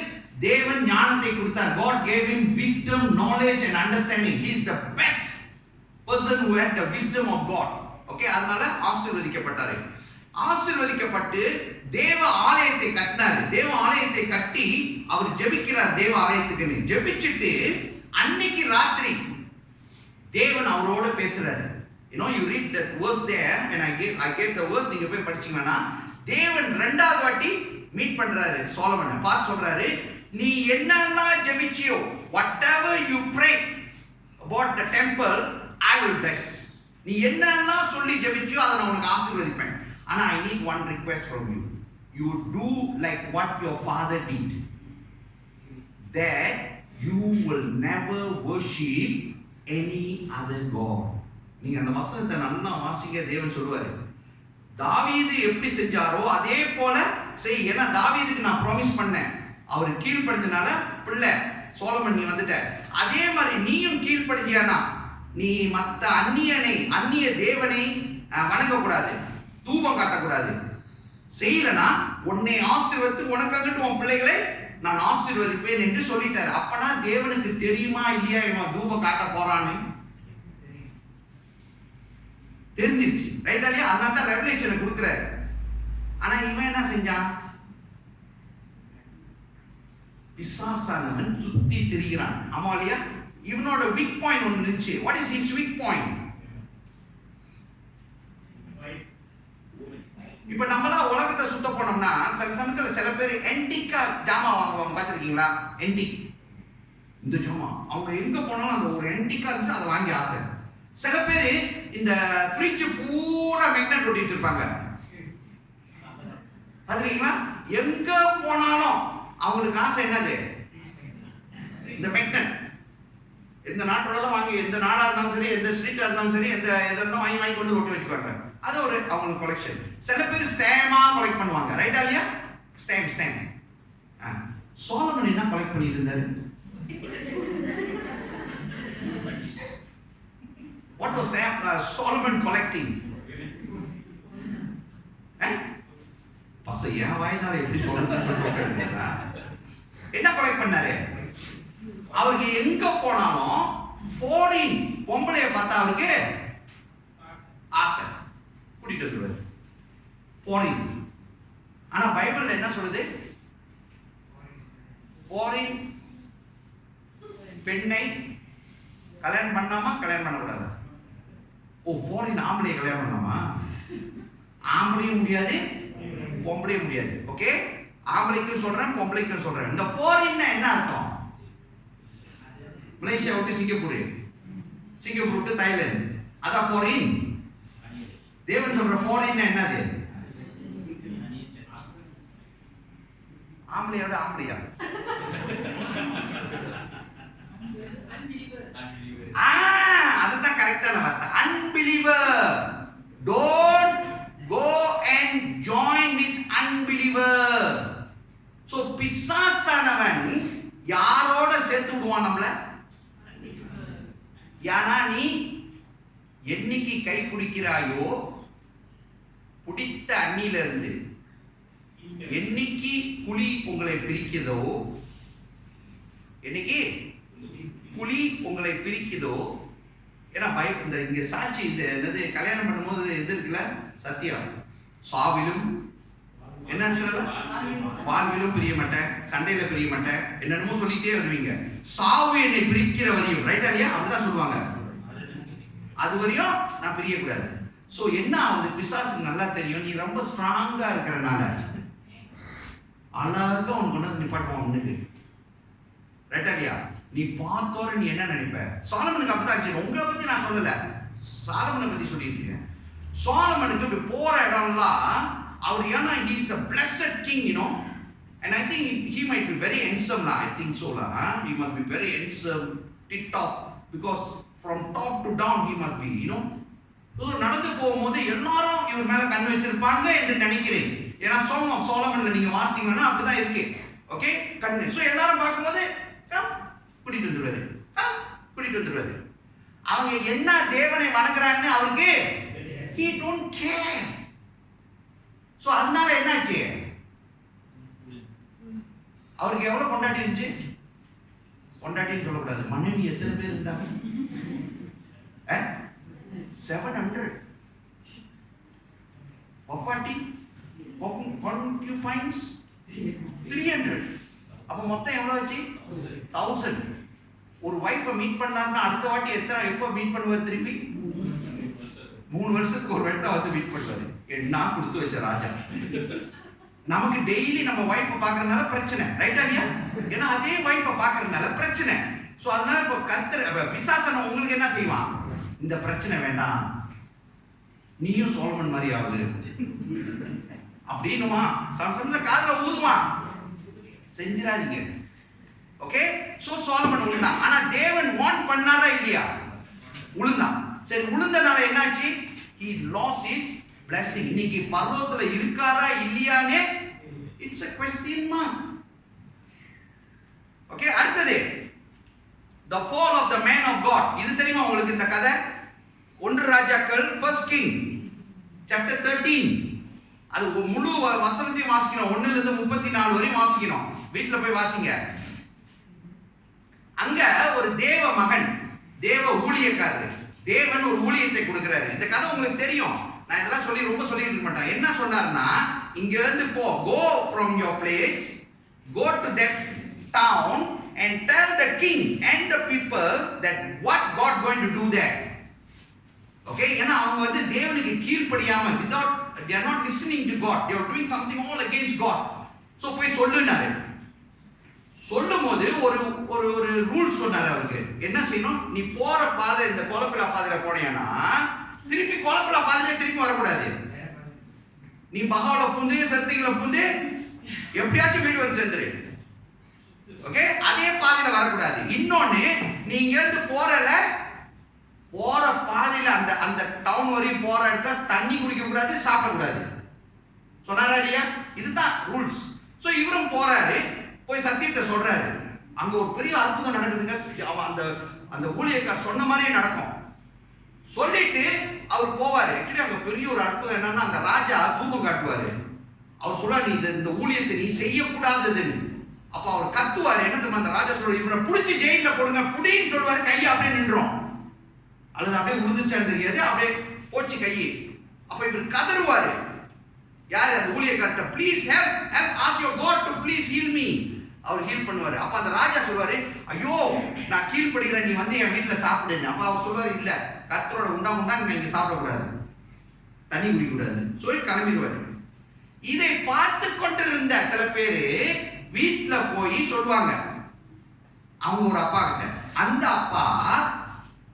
தேவன் ஞானத்தை கொடுத்தார். God gave him wisdom, knowledge and understanding. He is the best person who had the wisdom of God. Okay, அதனால ஆசீர்வதிக்கப்பட்டாரு. ஆசீர்வதிக்கப்பட்டு தேவ ஆலயத்தை கட்டினாரு. தேவ ஆலயத்தை கட்டி அவர் ஜெபிக்கிறார். தேவ ஆலயத்துக்கு ஜெபிச்சிட்டு அன்னைக்கு ராத்திரி தேவன் அவரோட பேசுறாரு. You know, you read that verse there, when I gave the verse, நீங்க போய் படிச்சீங்கன்னா தேவன் 2வது வாட்டி மீட் பண்றாரு சோலமனை. பார்த்து சொல்றாரு, நீ என்னெல்லாம் ஜெபிச்சியோ, whatever you pray about the temple, I will bless. நீ என்னெல்லாம் சொல்லி ஜெபிச்சியோ அதை நான் உனக்கு ஆசீர்வதிப்பேன். ஆனா I need one request from you. You do like what your father did. That you will never worship any other god. நீங்க அந்த வசனத்தை நல்லா வாசிங்க. தேவன் சொல்லுவாரு, தாவீது எப்படி செஞ்சாரோ அதே போல செய். ஏன்னா தாவீதுக்கு நான் ப்ராமிஸ் பண்ணேன், அவர் கீழ்ப்படிஞ்சனால பிள்ளை சோலமன் நீ வந்துட்ட. அதே மாதிரி நீயும் கீழ்ப்படிஞ்சியானா நீ மற்ற அந்நிய தேவனை வணங்கக்கூடாது, தூபம் காட்டக்கூடாது. செய்யலனா உன்னை ஆசீர்வதித்து உனக்கு அங்கிட்டு உன் பிள்ளைகளை நான் ஆசீர்வதிப்பேன் என்று சொல்லிட்டாரு. அப்பனா தேவனுக்கு தெரியுமா இல்லையா இவன் தூபம் காட்ட போறான்னு தெரிஞ்சிருச்சு. ரைட்டா இல்லையா? அதனால தான் ரெவலேஷனை கொடுக்குறாரு. ஆனா இவன் என்ன செஞ்சான்? பிசாசானவன் சுத்தி திரிகிறான். ஆமா இல்லையா? இவனோட வீக் பாயிண்ட் ஒன்று இருந்துச்சு. What is his weak point? இப்ப நம்மளா உலகத்தை சுத்த போனோம்னா சில சமயத்துல சில பேர் என்டிக்கா ஜாமா வாங்குவாங்க. பார்த்துருக்கீங்களா? என்டிக் இந்த ஜாமா அவங்க எங்க போனாலும் அந்த ஒரு என்டிக்கா இருந்துச்சு அதை வாங்கி ஆசை. சில பேர் இந்த ஃப்ரிட்ஜ் பூரா மேக்னெட் ஒட்டி வச்சிருப்பாங்க. பார்த்துருக்கீங்களா? எங்க போனாலும் அவங்களுக்கு ஆசை என்னது? இந்த மேக்னெட். எந்த நாட்டோட வாங்கி, எந்த நாடா இருந்தாலும் சரி, எந்த ஸ்ட்ரீட்டா இருந்தாலும் சரி, எந்த இதெல்லாம் வாங்கி கொண்டு ஒட்டி வச்சுக்குவாங்க. அது ஒரு அவங்களுக்கு கலெக்ஷன். சில பேர் ஸ்டேமா கலெக்ட் பண்ணுவாங்க. ரைட்டா இல்லையா? ஸ்டேம். சோலமன் என்ன கலெக்ட் பண்ணிட்டு இருந்தாரு? What was Solomon collecting? பசையா வாயினால எப்படி சொல்லுங்க. என்ன கலெக்ட் பண்ணாரு? அவருக்கு எங்க போனாலும் ஃபாரின் பொம்பளைய பார்த்தா அவருக்கு ஆசை, கூட்டிட்டு வருவாரு ஃபாரின். ஆனா பைபிள்ல என்ன சொல்லுது? ஃபாரின் பெண்ணை கல்யாணம் பண்ணாமா கல்யாணம் பண்ணக்கூடாதா? ஓ, ஃபாரின் ஆம்பளைய கல்யாணம் பண்ணாமா? ஆம்பளையும் முடியாது, பொம்பளையும் முடியாது. ஓகே, ஆம்பளைக்கும் சொல்றேன், பொம்பளைக்கும் சொல்றேன். இந்த ஃபாரின் என்ன அர்த்தம்? மலேசியா விட்டு சிங்கப்பூர், சிங்கப்பூர் விட்டு தாய்லாந்து, அதான் ஃபாரின். தேவன் சொல்ற ஃபாரின் என்னது? ஆம்பளையோட ஆம்பளையா? அதுதான் கரெக்டான வார்த்தை. Unbeliever. Don't go and join with unbeliever. So பிசாசானவன் யாரோட சேர்த்து விடுவான் நம்மள? யானா நீ என்னைக்கு கை பிடிக்கிறாயோ பிடித்த அண்ணில இருந்து, என்னைக்கு குழி உங்களை பிரிக்குதோ, என்னைக்கு குழி உங்களை பிரிக்குதோ. ஏன்னா இந்த இங்க சாட்சி இந்த என்னது கல்யாணம் பண்ணும்போது எது இருக்குல்ல? சத்தியம். சாவிலும் என்ன வாழ்விலும் பிரிய மாட்டேன், சண்டையில பிரிய மாட்டேன், என்னென்னமோ சொல்லிட்டே வருவீங்க. சாவு என்னை பிரிக்கிற வரையும். ரைட்டா இல்லையா? அப்படிதான் சொல்லுவாங்க. அது வரையும் நான் பிரியக்கூடாது. சோ என்ன ஆகுது? பிசாசுக்கு நல்லா தெரியும் நீ ரொம்ப ஸ்ட்ராங்கா இருக்கிறனால அழகா உனக்கு கொண்டு வந்து நிப்பாட்டுவான் முன்னுக்கு. ரைட்டா இல்லையா? நீ பார்த்தோர நீ என்ன நினைப்ப? சாலமனுக்கு அப்படிதான் ஆச்சு. உங்களை பத்தி நான் சொல்லல, சாலமனை பத்தி சொல்லிட்டு இருக்கேன். சாலமனுக்கு இப்படி போற இடம்லாம் அவர் ஏன்னா he is a blessed king, you know, and I think he might be very handsome lah. I think so lah. He must be very handsome, tip top, because from top to down he must be, you know. நடந்து போகும்போது எல்லாரும் இவர் மேல கண்ணு வச்சிருப்பாங்க என்று நினைக்கிறேன். ஏன்னா Song of Solomonல நீங்க வாசிங்கன்னா அப்படிதான் இருக்கு. ஓகே, கண்ணு. சோ எல்லாரும் பார்க்கும்போது கூட்டிட்டு வந்துருவாரு. கூட்டிட்டு வந்துருவாரு. அவங்க என்ன தேவனை வணங்குறாங்கன்னு அவருக்கு he don't care. சோ அதனால என்னாச்சு, அவருக்கு எவ்வளவு பொண்டாட்டி இருந்துச்சு? பொண்டாட்டின்னு சொல்லக்கூடாது, மனைவி எத்தனை பேர் இருந்தாங்க? 700. பப்பாட்டி concubines 300. அப்ப மொத்தம் எவ்வளவு ஆச்சு? 1000. ஒரு வைஃபை மீட் பண்ணாருன்னா அடுத்த வாட்டி எப்ப மீட் பண்ணுவார்? திருப்பி 3 வருஷத்துக்கு ஒரு வாட்டி வந்து மீட் பண்ணுவாரு. என்ன கொடுத்து வச்ச ராஜா. நமக்கு டெய்லி நம்ம வைஃபை பார்க்கறதுனால பிரச்சனை, ரைட்டா இல்லையா? ஏன்னா அதே வைஃபை பார்க்கறதுனால பிரச்சனை. சோ அதனால இப்போ கர்த்தர் பிசாசன் உங்களுக்கு என்ன செய்வான்? இந்த பிரச்சனை வேண்டாம், நீயும் சோலமன் மாதிரி ஆகுது அப்படின்னுமா சம்சம்ல காதுல ஊதுமா, செஞ்சிராதீங்க. ஓகே, சோ சோலமன் உளுந்தான். ஆனா தேவன் வார்ன் பண்ணாரா இல்லையா? உளுந்தான். சரி, உளுந்தனால என்னாச்சு? he lost his blessing. இன்னைக்கு பரலோகத்துல இருக்காரா இல்லையானே it's a question mark. Okay, அடுத்தது the fall of the man of God. இது தெரியுமா உங்களுக்கு இந்த கதை? 1 ராஜாக்கள் 1 King chapter 13. அது முழு வசனத்தையும் வாசிக்கணும், 1 ல இருந்து 34 வரையும் வாசிக்கணும். வீட்டுல போய் வாசிங்க. அங்க ஒரு தேவ மகன், தேவ ஊழியக்காரர், தேவன் ஒரு ஊழியத்தை கொடுக்கிறாரு. இந்த கதை உங்களுக்கு தெரியும், நான் இதெல்லாம் ரொம்ப சொல்லிட்டு இருக்க மாட்டேன். என்ன சொன்னார்னா, இங்க இருந்து போ, go from your place, go to that town and tell the king and the people that what God going to do there. Okay, ஏன்னா அவங்க வந்து தேவனுக்கு கீழ்ப்படியாம, without they are not listening to God, they are doing something all against God. So போய் சொல்லுனாரு. சொல்லும்போது ஒரு ஒரு ஒரு rule சொன்னாரு அவருக்கு. என்ன செய்யணும்? நீ போற பாதை இந்த கொலப்பிலா பாதையில போனேன்னா திருப்பி கொலப்பிலா பாதையில திருப்பி வரக்கூடாது. நீ பகாவல புந்து சத்தியங்கள புந்து எப்படியாச்சும் வீடு வந்து சேர்ந்துரு. ஓகே, அதே பாதையில வரக்கூடாது. இன்னொன்னு, நீங்க இருந்து போற பாதையில அந்த அந்த டவுன் வரையும் போற இடத்துல தண்ணி குடிக்க கூடாது, சாப்பிட கூடாது. சொன்னாரா இல்லையா? இதுதான் ரூல்ஸ். சோ இவரும் போறாரு, போய் சத்தியத்தை சொல்றாரு. அங்க ஒரு பெரிய அற்புதம் நடக்குதுங்க. அந்த அந்த ஊழியக்கார் சொன்ன மாதிரியே நடக்கும். சொல்லிட்டு அவர் போவாரு. ஆக்சுவலி அங்க பெரிய ஒரு அற்புதம் என்னன்னா, அந்த ராஜா தூபம் காட்டுவாரு. அவர் சொல்ல, நீ இந்த ஊழியத்தை நீ செய்யக்கூடாததுன்னு. அப்ப அவர் கத்துவாரு. என்ன தெரியுமா அந்த ராஜா சொல்ற, இவரை புடிச்சு ஜெயில போடுங்க புடின்னு சொல்லுவாரு. கையை அப்படியே நின்றோம், அல்லது அப்படியே உழுதுச்சான்னு தெரியாது, அப்படியே போச்சு கையை. அப்ப இவர் கதறுவாரு. யாரு? அந்த ஊழியக்கார்ட்ட, please help help, ask your god to please heal me. அவர் ஹீல் பண்ணுவாரு. அப்ப அந்த ராஜா சொல்வாரு, ஐயோ நான் கீழ்ப்படுகிறேன், நீ வந்து என் வீட்டுல சாப்பிடுன்னு. அப்ப அவர் சொல்வாரு, இல்ல கர்த்தரோட உண்டா நீங்க சாப்பிடக்கூடாது, தண்ணி குடிக்க கூடாது சொல்லி கிளம்பிடுவாரு. இதை பார்த்து கொண்டிருந்த சில பேரு வீட்டுல போய் சொல்லுவாங்க அவங்க ஒரு அப்பா கிட்ட. அந்த அப்பா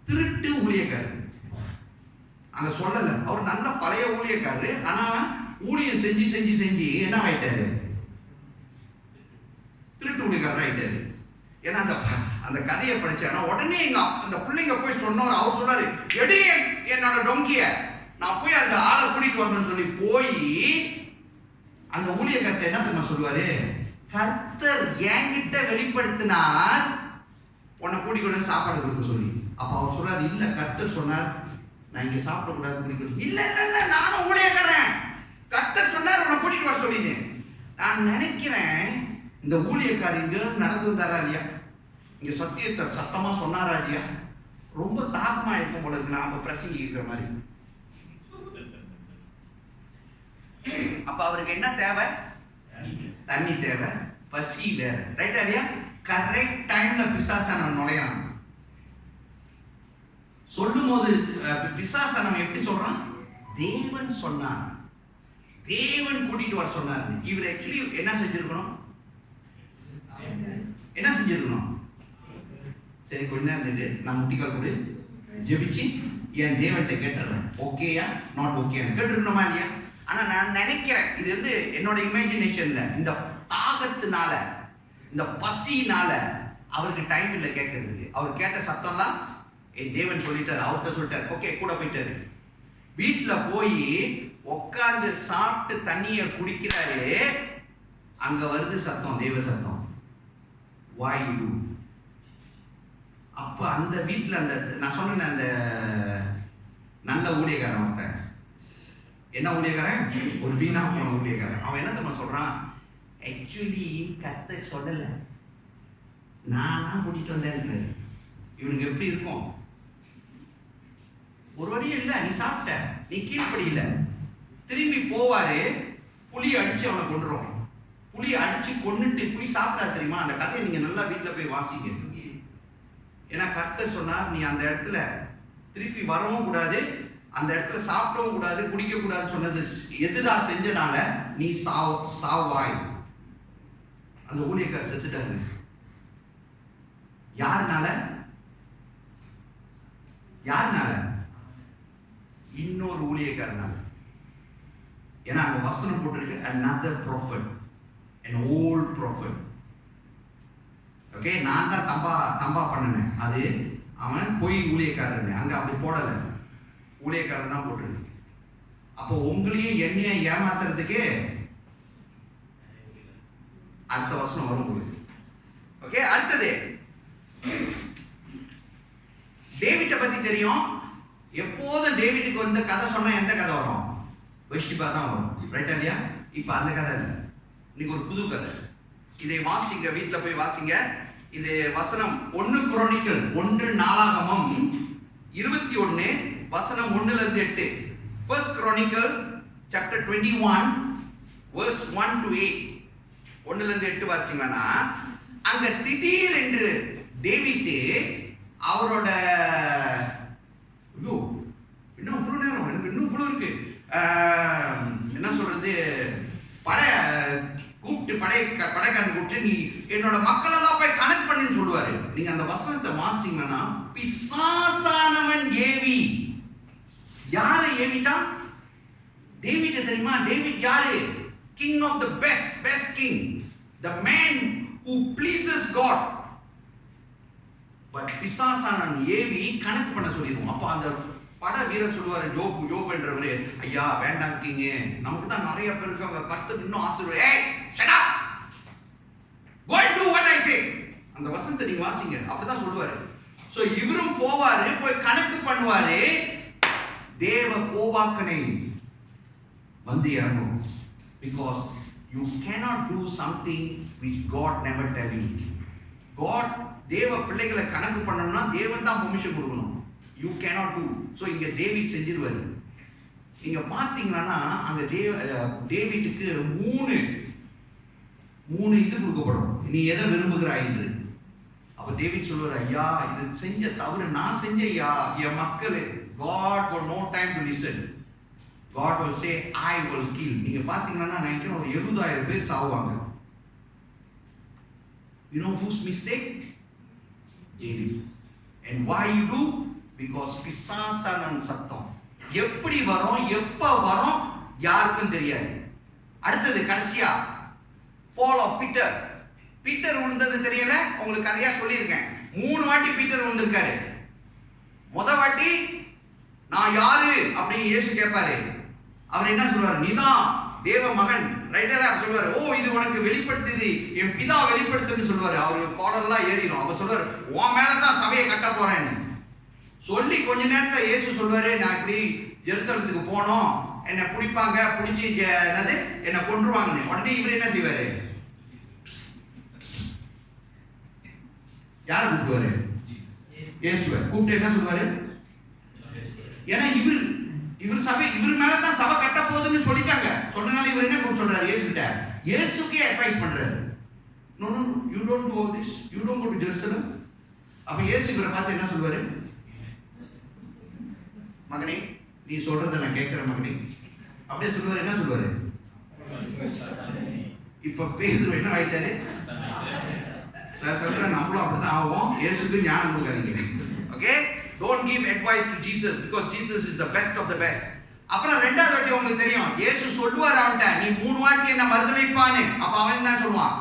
திருட்டு ஊழியக்காரர். அங்க சொல்லல, அவர் நல்ல பழைய ஊழியக்காரரு. ஆனா ஊழியம் செஞ்சு செஞ்சு செஞ்சு என்ன ஆயிட்டாரு? திருட்டு ஊழியக்காரர் ஆயிட்டாரு. ஏன்னா அந்த கதையை படிச்சானா உடனே அந்த பிள்ளைங்க போய் சொன்னவர். அவர் சொல்றாரு, எடு என்னோட டொங்கிய, நான் போய் அந்த ஆளை கூட்டிட்டு வரணும்னு சொல்லி போய் அந்த ஊழியக்காரர் என்ன தெரியுமா சொல்லுவாரு? கர்த்தர் என்கிட்ட வெளிப்படுத்தினார் உன்னை கூட்டிக்கொண்டு சாப்பாடு கொடுக்க சொல்லி. அப்ப அவர் சொல்றாரு, இல்ல கர்த்தர் சொன்னார் நான் இங்க சாப்பிடக்கூடாது குடிக்கணும். இல்ல இல்ல இல்ல நானும் ஊழியக்காரன், கர்த்தர் சொன்னார் உன்னை கூட்டிட்டு வர சொல்லின்னு. நான் நினைக்கிறேன் இந்த ஊழியக்காரர் இங்க நடந்து வந்தாரா இல்லையா, இங்க சத்தியத்தை சத்தமா சொன்னாரா இல்லையா, ரொம்ப தாக்கமா இருக்கும் போல இருக்கு நாம பிரசங்கிக்கிற மாதிரி. அப்ப அவருக்கு என்ன தேவை? தண்ணி தேவை, பசி வேற, ரைட்டா இல்லையா? கரெக்ட் டைம்ல பிசாசானவன் நுழையான். சொல்லும் போது பிசாசானவன் எப்படி சொல்றான்? தேவன் சொன்னார், தேவன் கூட்டிட்டு வர சொன்னார். இவர் ஆக்சுவலி என்ன செஞ்சிருக்கணும்? என்ன செஞ்சிருக்கணும்? சரி கொஞ்ச நேரம் நின்று நான் முட்டிக்கால் கூட ஜெபிச்சு என் தேவன்கிட்ட கேட்டுறேன், ஓகேயா நாட் ஓகே கேட்டுருக்கணுமா இல்லையா? ஆனா நான் நினைக்கிறேன் இது வந்து என்னோட இமேஜினேஷன்ல, இந்த தாகத்தினால இந்த பசினால அவருக்கு டைம் இல்லை கேட்கறதுக்கு. அவர் கேட்ட சத்தம் தான் என் தேவன் சொல்லிட்டாரு, அவர்கிட்ட சொல்லிட்டாரு, ஓகே கூட போயிட்டாரு. வீட்டுல போய் உட்கார்ந்து சாப்பிட்டு தண்ணிய குடிக்கிறாரு. அங்க வருது சத்தம், தேவ சத்தம். Why you do? அப்ப அந்த வீட்டுல அந்த நான் சொன்னேன் அந்த நல்ல ஊழியக்காரன் ஒருத்தன், என்ன ஊழியக்காரன், ஒரு வீணா போன ஊழியக்காரன். அவன் என்ன தெரியுமா சொல்றான், ஆக்சுவலி கர்த்தர் சொல்லல, நான் கூட்டிட்டு வந்தேன். இவனுக்கு எப்படி இருக்கும், ஒரு வழியும் இல்லை, நீ சாப்பிட்ட, நீ கீழ்ப்படி இல்லை. திரும்பி போவாரு, புலி அடிச்சு அவனை கொண்டுரும். புலி அடிச்சு கொன்னுட்டு புலி சாப்பிட்டா தெரியுமா, அந்த கதையை நீங்க நல்லா வீட்டுல போய் வாசிங்க. ஏன்னா கர்த்தர் சொன்னார், நீ அந்த இடத்துல திருப்பி வரவும் கூடாது, அந்த இடத்துல சாப்பிடவும் கூடாது, குடிக்க கூடாதுன்னு சொன்னது எதிரா செஞ்சனால நீ சாவாய். அந்த ஊழியக்காரர் செத்துட்டாரு. யாருனால? யாருனால? இன்னொரு ஊழியக்காரனால. ஏன்னா அந்த வசனம் போட்டிருக்கு, another prophet, an old prophet. Okay, நான் தான் தம்பா பண்ணினேன், அது அவன் போய் ஊழியக்காரன். அங்க அப்படி போடல, ஊழியக்காரன் தான் போட்டிருக்கு. அப்போ உங்களையும் என்னையும் ஏமாத்துறதுக்கு அடுத்த வசனம் வரும் உங்களுக்கு. ஓகே, அடுத்தது டேவிட்டை பத்தி தெரியும். எப்போதும் டேவிட்டுக்கு வந்து கதை சொன்னா எந்த கதை வரும்? வெஷ்டிபா தான் வரும், ரைட்டா இல்லையா? இப்ப அந்த கதை இல்லை, இன்னைக்கு ஒரு புது கதை. இதை வாசிங்க, வீட்டுல போய் வாசிங்க. இது வசனம் 1 குரோனிக்கல் 1 நாளாகமம் 21 வசனம் 1-8. 1 Chronicle chapter 21 verse 1 to 8. 1-8 வாசிங்கன்னா அங்க திடீர் என்று டேவிட் அவரோட இன்னும் இவ்வளவு நேரம், எனக்கு இன்னும் இவ்வளவு இருக்கு, என்ன சொல்றது, படைக்காரன் கூப்பிட்டு நீ என்னோட மக்கள் எல்லாம் போய் கனெக்ட் பண்ணுன்னு சொல்லுவாரு. நீங்க அந்த வசனத்தை வாசிங்கன்னா, பிசாசானவன் ஏவி. யாரு ஏவிட்டா? டேவிட் தெரியுமா? டேவிட் யாரு? King of the best king, the man who pleases God. But பிசாசானவன் ஏவி கனெக்ட் பண்ண சொல்லிடுவோம். அப்ப அந்த பட வீரர் சொல்லுவாரு, யோபு என்றவரு, ஐயா வேண்டாம் கிங்க, நமக்கு தான் நிறைய பேர் இருக்காங்க, கர்த்தர் இன்னும் ஆசீர்வாதம். ஏய் shut up, go and do what I say. அந்த வசனத்தை நீங்க வாசிங்க, அப்படிதான் சொல்லுவாரு. சோ இவரும் போவாரு, போய் கணக்கு பண்ணுவாரு. தேவ கோபாக்கனை வந்து இறங்கும். Because you cannot do something which God never tell you. God தேவ பிள்ளைகளை கணக்கு பண்ணணும்னா தேவன் தான் பெர்மிஷன் கொடுக்கணும். You cannot do. So இங்க டேவிட் செஞ்சிருவாரு. நீங்க பாத்தீங்கன்னா அங்க டேவிட்டுக்கு மூணு இது கொடுக்கப்படும், நீ எதை விரும்புகிறாய் என்று. அப்ப டேவிட் சொல்லுவார், ஐயா இது செஞ்ச தவறு நான் செஞ்சையா, என் மக்கள். God got no time to listen. God will say I will kill. நீங்க பாத்தீங்கன்னா நினைக்கிறேன் ஒரு 70,000 பேர் சாவுவாங்க. You know whose mistake? David. And why you do? Because பிசாசானவன் சத்தம் எப்படி வரும், எப்ப வரும் யாருக்கும் தெரியாது. அடுத்தது கடைசியா fall of Peter. பீட்டர் விழுந்தது தெரியல உங்களுக்கு, கதையா சொல்லியிருக்கேன். 3 வாட்டி பீட்டர் விழுந்திருக்காரு. முத வாட்டி நான் யாரு அப்படின்னு இயேசு கேட்பாரு. அவர் என்ன சொல்வாரு, நீதான் தேவ மகன், ரைட்டா சொல்வாரு. ஓ இது உனக்கு வெளிப்படுத்துது, என் பிதா வெளிப்படுத்துன்னு சொல்லுவாரு. அவருக்கு கோடெல்லாம் ஏறிடும். அவர் சொல்வாரு, உன் மேலதான் சபையை கட்ட போறேன்னு சொல்லி கொஞ்ச நேரத்துல இயேசு சொல்வாரு, நான் இப்படி ஜெருசலத்துக்கு போனோம், என்னை பிடிப்பாங்க, பிடிச்சி என்னது என்னை கொன்றுவாங்கன்னு. உடனே இவர் என்ன செய்வாரு, யாரை கூப்பிடுவாரு, இயேசுவை கூப்பிட்டு என்ன சொல்வாரு, ஏன்னா இவர் சபை இவர் மேலதான் சபை கட்ட போகுதுன்னு சொல்லிட்டாங்க. சொன்னனால இவர் என்ன சொல்றாரு, இயேசு கிட்ட, இயேசுக்கே அட்வைஸ் பண்றாரு. No no you don't do all this, you don't go to Jerusalem. அப்ப இயேசு இவரை பார்த்து என்ன சொல்வாரு, மகனே நீ சொல்றத நான் கேட்கிறேன் மகனே அப்படியே சொல்லுவாரு. என்ன சொல்லுவாரு, இப்ப பேதுரு என்ன ஆயிட்டாரு, சார் நம்மளும் அப்படிதான் ஆகும். இயேசுக்கு ஞானம் கொடுக்காதீங்க. Okay, don't give advice to Jesus because Jesus is the best of the best. அப்புறம் ரெண்டாவது வாட்டி உங்களுக்கு தெரியும், இயேசு சொல்லுவார் அவன்கிட்ட, நீ 3 வாட்டி என்ன மறுதலிப்பான்னு. அப்ப அவன் என்ன சொல்லுவான்,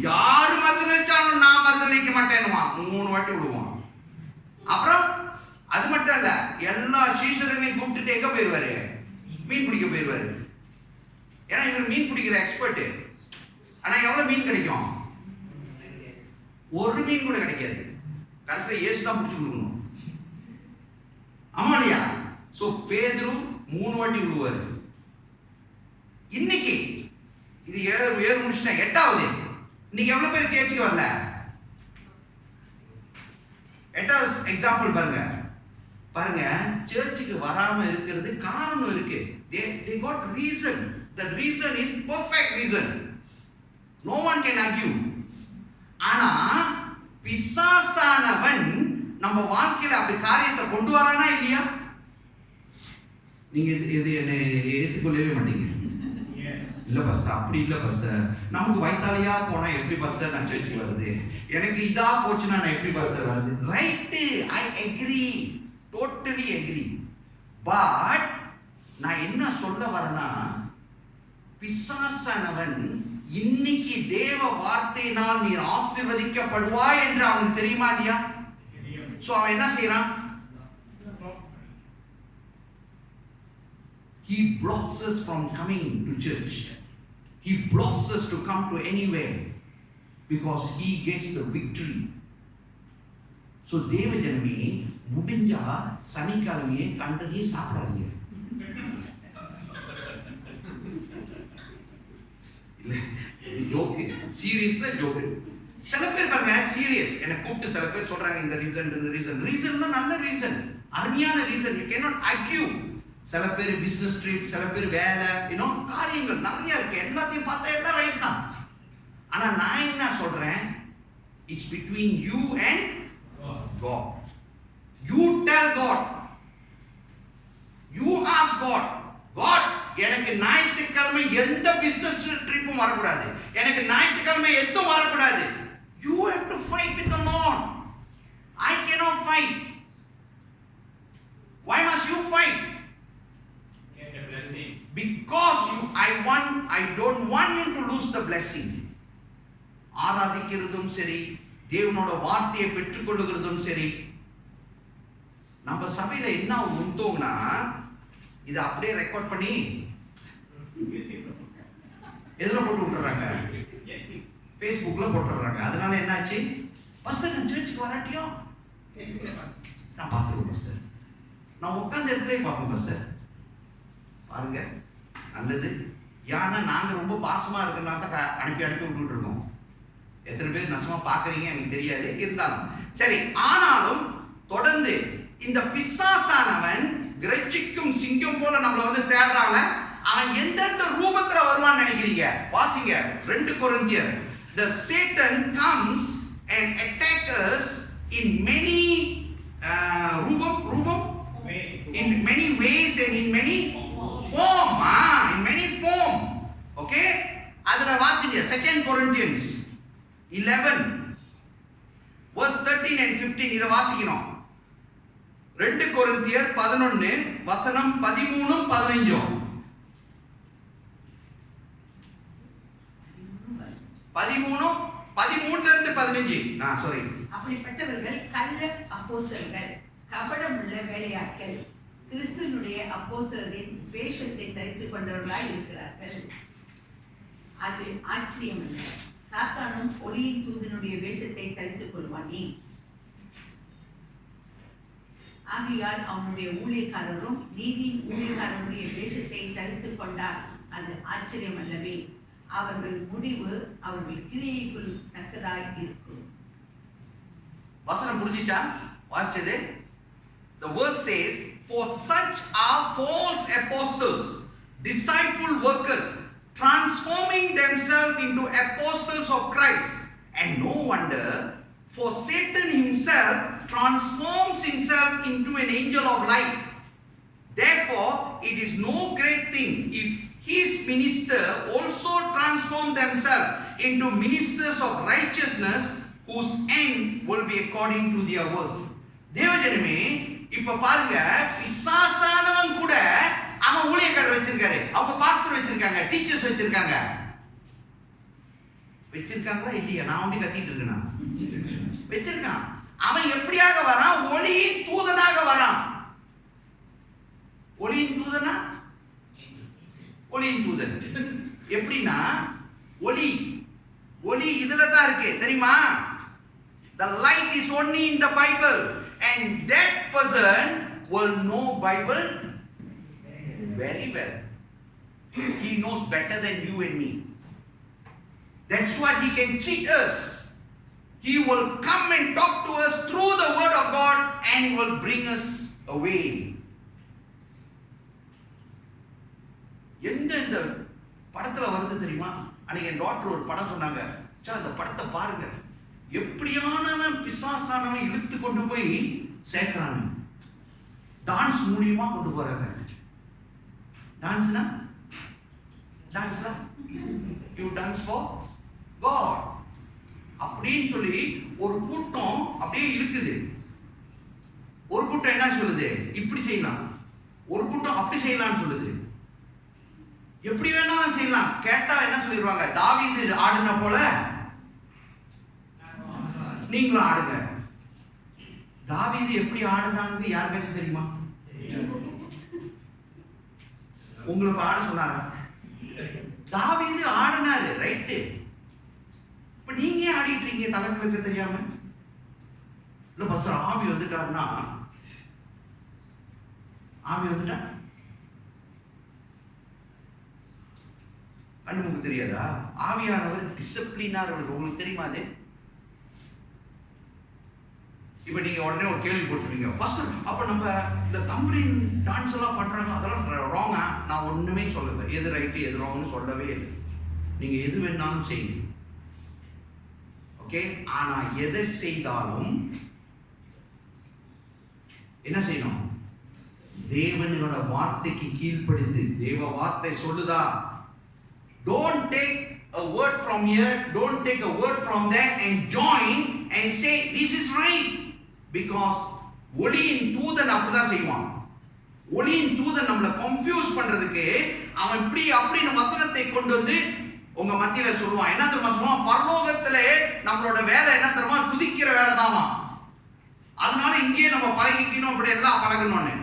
யாரு மறுதலிச்சாலும் நான் மறுதலிக்க மாட்டேன்னுவான். 3 வாட்டி விடுவான். அப்புறம் அது மட்டும் இல்ல, எல்லா சீஷர்களையும் கூப்பிட்டுட்டு எங்க போயிருவாரு, மீன் பிடிக்க போயிருவாரு. ஏன்னா இவர் மீன் பிடிக்கிற எக்ஸ்பர்ட். ஆனா எவ்வளவு மீன் கிடைக்கும், ஒரு மீன் கூட கிடைக்காது. கடைசியில் இயேசு தான் பிடிச்சி கொடுக்கணும். ஆமா இல்லையா? சோ பேதுரு 3 வாட்டி விழுவாரு. இன்னைக்கு இது 7 முடிச்சுட்டேன், 8வது. இன்னைக்கு எவ்வளவு பேர் சேர்ச்சுக்கு வரல? 8வது எக்ஸாம்பிள் பாருங்க, சர்ச்சுக்கு வராம இருக்கிறது காரணம் இருக்கு. They got reason. The reason is perfect reason. No one can argue. ஆனா பிசாசானவன் நம்ம வாழ்க்கையில அப்படி காரியத்தை கொண்டு வரானா இல்லையா? நீங்க இது என்ன ஏத்துக்கொள்ளவே மாட்டீங்க. இல்ல பாஸ்டர், அப்படி இல்ல பாஸ்டர், நமக்கு வயித்தாலியா போனா எப்படி பாஸ்டர் நான் சர்ச்சுக்கு வருது, எனக்கு இதா போச்சுன்னா நான் எப்படி பாஸ்டர் வருது? Right, I agree, totally agri. But நான் என்ன சொல்ல வரேன்னா, பிசாசானவன் இன்னைக்கு தேவ வார்த்தையினால் நீர் ஆசீர்வதிக்கப்படுவாய் என்று அவனுக்கு தெரியுமா இல்லையா? சோ அவன் என்ன செய்யறான்? He blocks us from coming to church. He blocks us to come to anywhere because he gets the victory. So தேவஜனமே, முடிஞ்சா சனிக்கிழமையே கண்டதையே சாப்பிடாதீங்க. இல்ல, இது ஜோக்கு, சீரியஸ்ல ஜோக்கு. சில பேர் பாருங்க சீரியஸ், எனக்கு கூப்பிட்டு சில பேர் சொல்றாங்க இந்த ரீசன் நல்ல ரீசன், அருமையான ரீசன், யூ கேனாட் ஆர்கியூ. சில பேர் பிசினஸ் ட்ரிப், சில பேர் வேலை, காரியங்கள் நிறைய இருக்கு, எல்லாத்தையும் பார்த்தா எல்லாம் ரைட் தான். ஆனா நான் என்ன சொல்றேன், it's between you and God. You tell God, you ask God, God, எனக்கு ஞாயிற்றுக்கிழமை எந்த பிசினஸ் ட்ரிப்பும் வரக்கூடாது, எனக்கு ஞாயிற்றுக்கிழமை எதுவும் வரக்கூடாது. You have to fight with the Lord. I cannot fight. Why must you fight? Get the blessing. Because I don't want you to lose the blessing. ஆராதிக்கிறதும் சரி, தேவனோட வார்த்தையை பெற்றுக்கொள்ளுகிறதும் சரி, நம்ம சபையில என்ன உண்டோம்னா, இதை அப்படியே ரெக்கார்ட் பண்ணி எதுல போட்டு விட்டுறாங்க, Facebookல போட்டுறாங்க. அதனால என்னாச்சு, பஸ்டர் நான் சர்ச்சுக்கு வராட்டியோ நான் பார்த்துருவேன் பஸ்டர், நான் உட்கார்ந்த இடத்துல பார்ப்பேன் பஸ்டர். பாருங்க, நல்லது. ஏன்னா நாங்க ரொம்ப பாசமா இருக்கிறனால தான் அனுப்பி விட்டுட்டு இருக்கோம். எத்தனை பேர் நசமா பாக்குறீங்க எனக்கு தெரியாது, இருந்தாலும் சரி. ஆனாலும் தொடர்ந்து இந்த பிசாசானவன் கிரச்சிக்கும் சிங்கம் போல நம்மள வந்து தேடுறாங்க. அவன் எந்தெந்த ரூபத்துல வருவான்னு நினைக்கிறீங்க? வாசிங்க 2 கொரிந்தியர். The Satan comes and attacks us in many in many ways and in many form. In many form. Okay? அதுல வாசிங்க 2 Corinthians 11 verse 13 and 15. இத வாசிக்கணும். 2 கொரிந்தியர் 11 வசனம் 13 15. 13ல இருந்து 15. சாரி. அப்படிப்பட்டவர்கள் கள்ள அப்போஸ்தலர்கள், கபடமுள்ள வேலையாட்கள், கிறிஸ்துவினுடைய அப்போஸ்தலரின் வேஷத்தை தரித்துக் கொண்டவர்களாய் இருக்கிறார்கள். அது ஆச்சரியம் இல்லை. சாத்தானும் ஒளியின் தூதனுடைய வேஷத்தை தரித்துக் கொள்வானே. ஆகையால் அவனுடைய ஊழியக்காரரும் நீதியின் ஊழியக்காரனுடைய வேஷத்தை தரித்துக் கொண்டார். அது ஆச்சரியம் அல்லவே. அவர்கள் முடிவு அவர்கள் கிரியைக்குள் தக்கதாய் இருக்கும். வசனம் புரிஞ்சிச்சா? வாசிச்சது. The verse says, for such are false apostles, disciple workers, transforming themselves into apostles of Christ. And no wonder, for Satan himself transforms himself into an angel of light. Therefore, it is no great thing if his minister also transform themselves into ministers of righteousness, whose end will be according to their work. தேவஜனமே, இப்ப பாருங்க, பிசாசானவன் கூட அவன் ஊழியக்காரர் வச்சிருக்காரு, அவங்க pastor வச்சிருக்காங்க, டீச்சர்ஸ் வச்சிருக்காங்க. வச்சிருக்காங்களா இல்லையா? நான் வந்து கத்திட்டு இருக்கேனா? வச்சிருக்கான். அவன் எப்படியாக வரான்? ஒளியின் தூதனாக வரான். ஒளியின் தூதனா? ஒளியின் தூதன் எப்படின்னா, ஒளி இதுல தான் இருக்கு தெரியுமா? The light is only in the Bible, and that person will know Bible very well. He knows better than you and me. That's why he can cheat us. He will come and talk to us through the word of God and will bring us away. எந்த இந்த படத்துல வருது தெரியுமா? அன்னைக்கு என் doctor ஒரு படம் சொன்னாங்க. அந்த படத்தை பாருங்க. எப்படியானவன் பிசாசானவன் இழுத்து கொண்டு போய் சேர்க்கிறாங்க. டான்ஸ் மூலியமா கொண்டு போறாங்க. டான்ஸ்னா யூ டான்ஸ் ஃபார் God அப்படின்னு சொல்லி ஒரு கூட்டம் அப்படியே இழுக்குது. ஒரு கூட்டம் என்ன சொல்லுது? இப்படி செய்யலாம். ஒரு கூட்டம் அப்படி செய்யலாம்னு சொல்லுது. எப்படி வேணாலும் செய்யலாம். கேட்டா என்ன சொல்லிடுவாங்க? தாவீது ஆடுன போல நீங்களும் ஆடுங்க. தாவீது எப்படி ஆடுனான்னு யாருக்காச்சும் தெரியுமா? உங்களுக்கு ஆட சொன்னாரா? தாவீது ஆடினாரு, ரைட்டு. இப்ப நீங்க ஆடிட்டு இருக்கீங்க தலைங்களுக்கு தெரியாம. இல்ல பஸ்டர் ஆவி வந்துட்டாருன்னா, ஆவி வந்துட்டா உங்களுக்கு தெரியாதா? ஆவியானவர் டிசிப்ளினார். உங்களுக்கு தெரியுமா அது? இப்ப நீங்க உடனே ஒரு கேள்வி போட்டுருவீங்க, பஸ்டர் அப்ப நம்ம இந்த தம்பரின் டான்ஸ் எல்லாம் பண்றாங்க, அதெல்லாம் ராங்கா? நான் ஒண்ணுமே சொல்லல. எது ரைட்டு எது ராங்னு சொல்லவே இல்லை. நீங்க எது வேணாலும் செய்யுங்க, ஓகே? ஆனா எதை செய்தாலும் என்ன செய்யணும்? தேவனோட வார்த்தைக்கு கீழ்ப்படிந்து, தேவ வார்த்தை சொல்லுதா, don't take a word from here, don't take a word from there and join and say this is right. Because ஒளியின் தூதன் அப்படிதான் செய்வான். ஒளியின் தூதன் நம்மளை கன்ஃபியூஸ் பண்றதுக்கு அவன் இப்படி அப்படின்னு வசனத்தை கொண்டு வந்து உங்க மத்தியில சொல்லுவான். என்ன தெரியுமா சொல்லுவான்? பரலோகத்திலே நம்மளோட வேலை என்ன தெரியுமா? துதிக்கிற வேலை தானா. அதனால இங்கே நம்ம பழகிக்கணும், அப்படி எல்லாம் பழகணும்னு.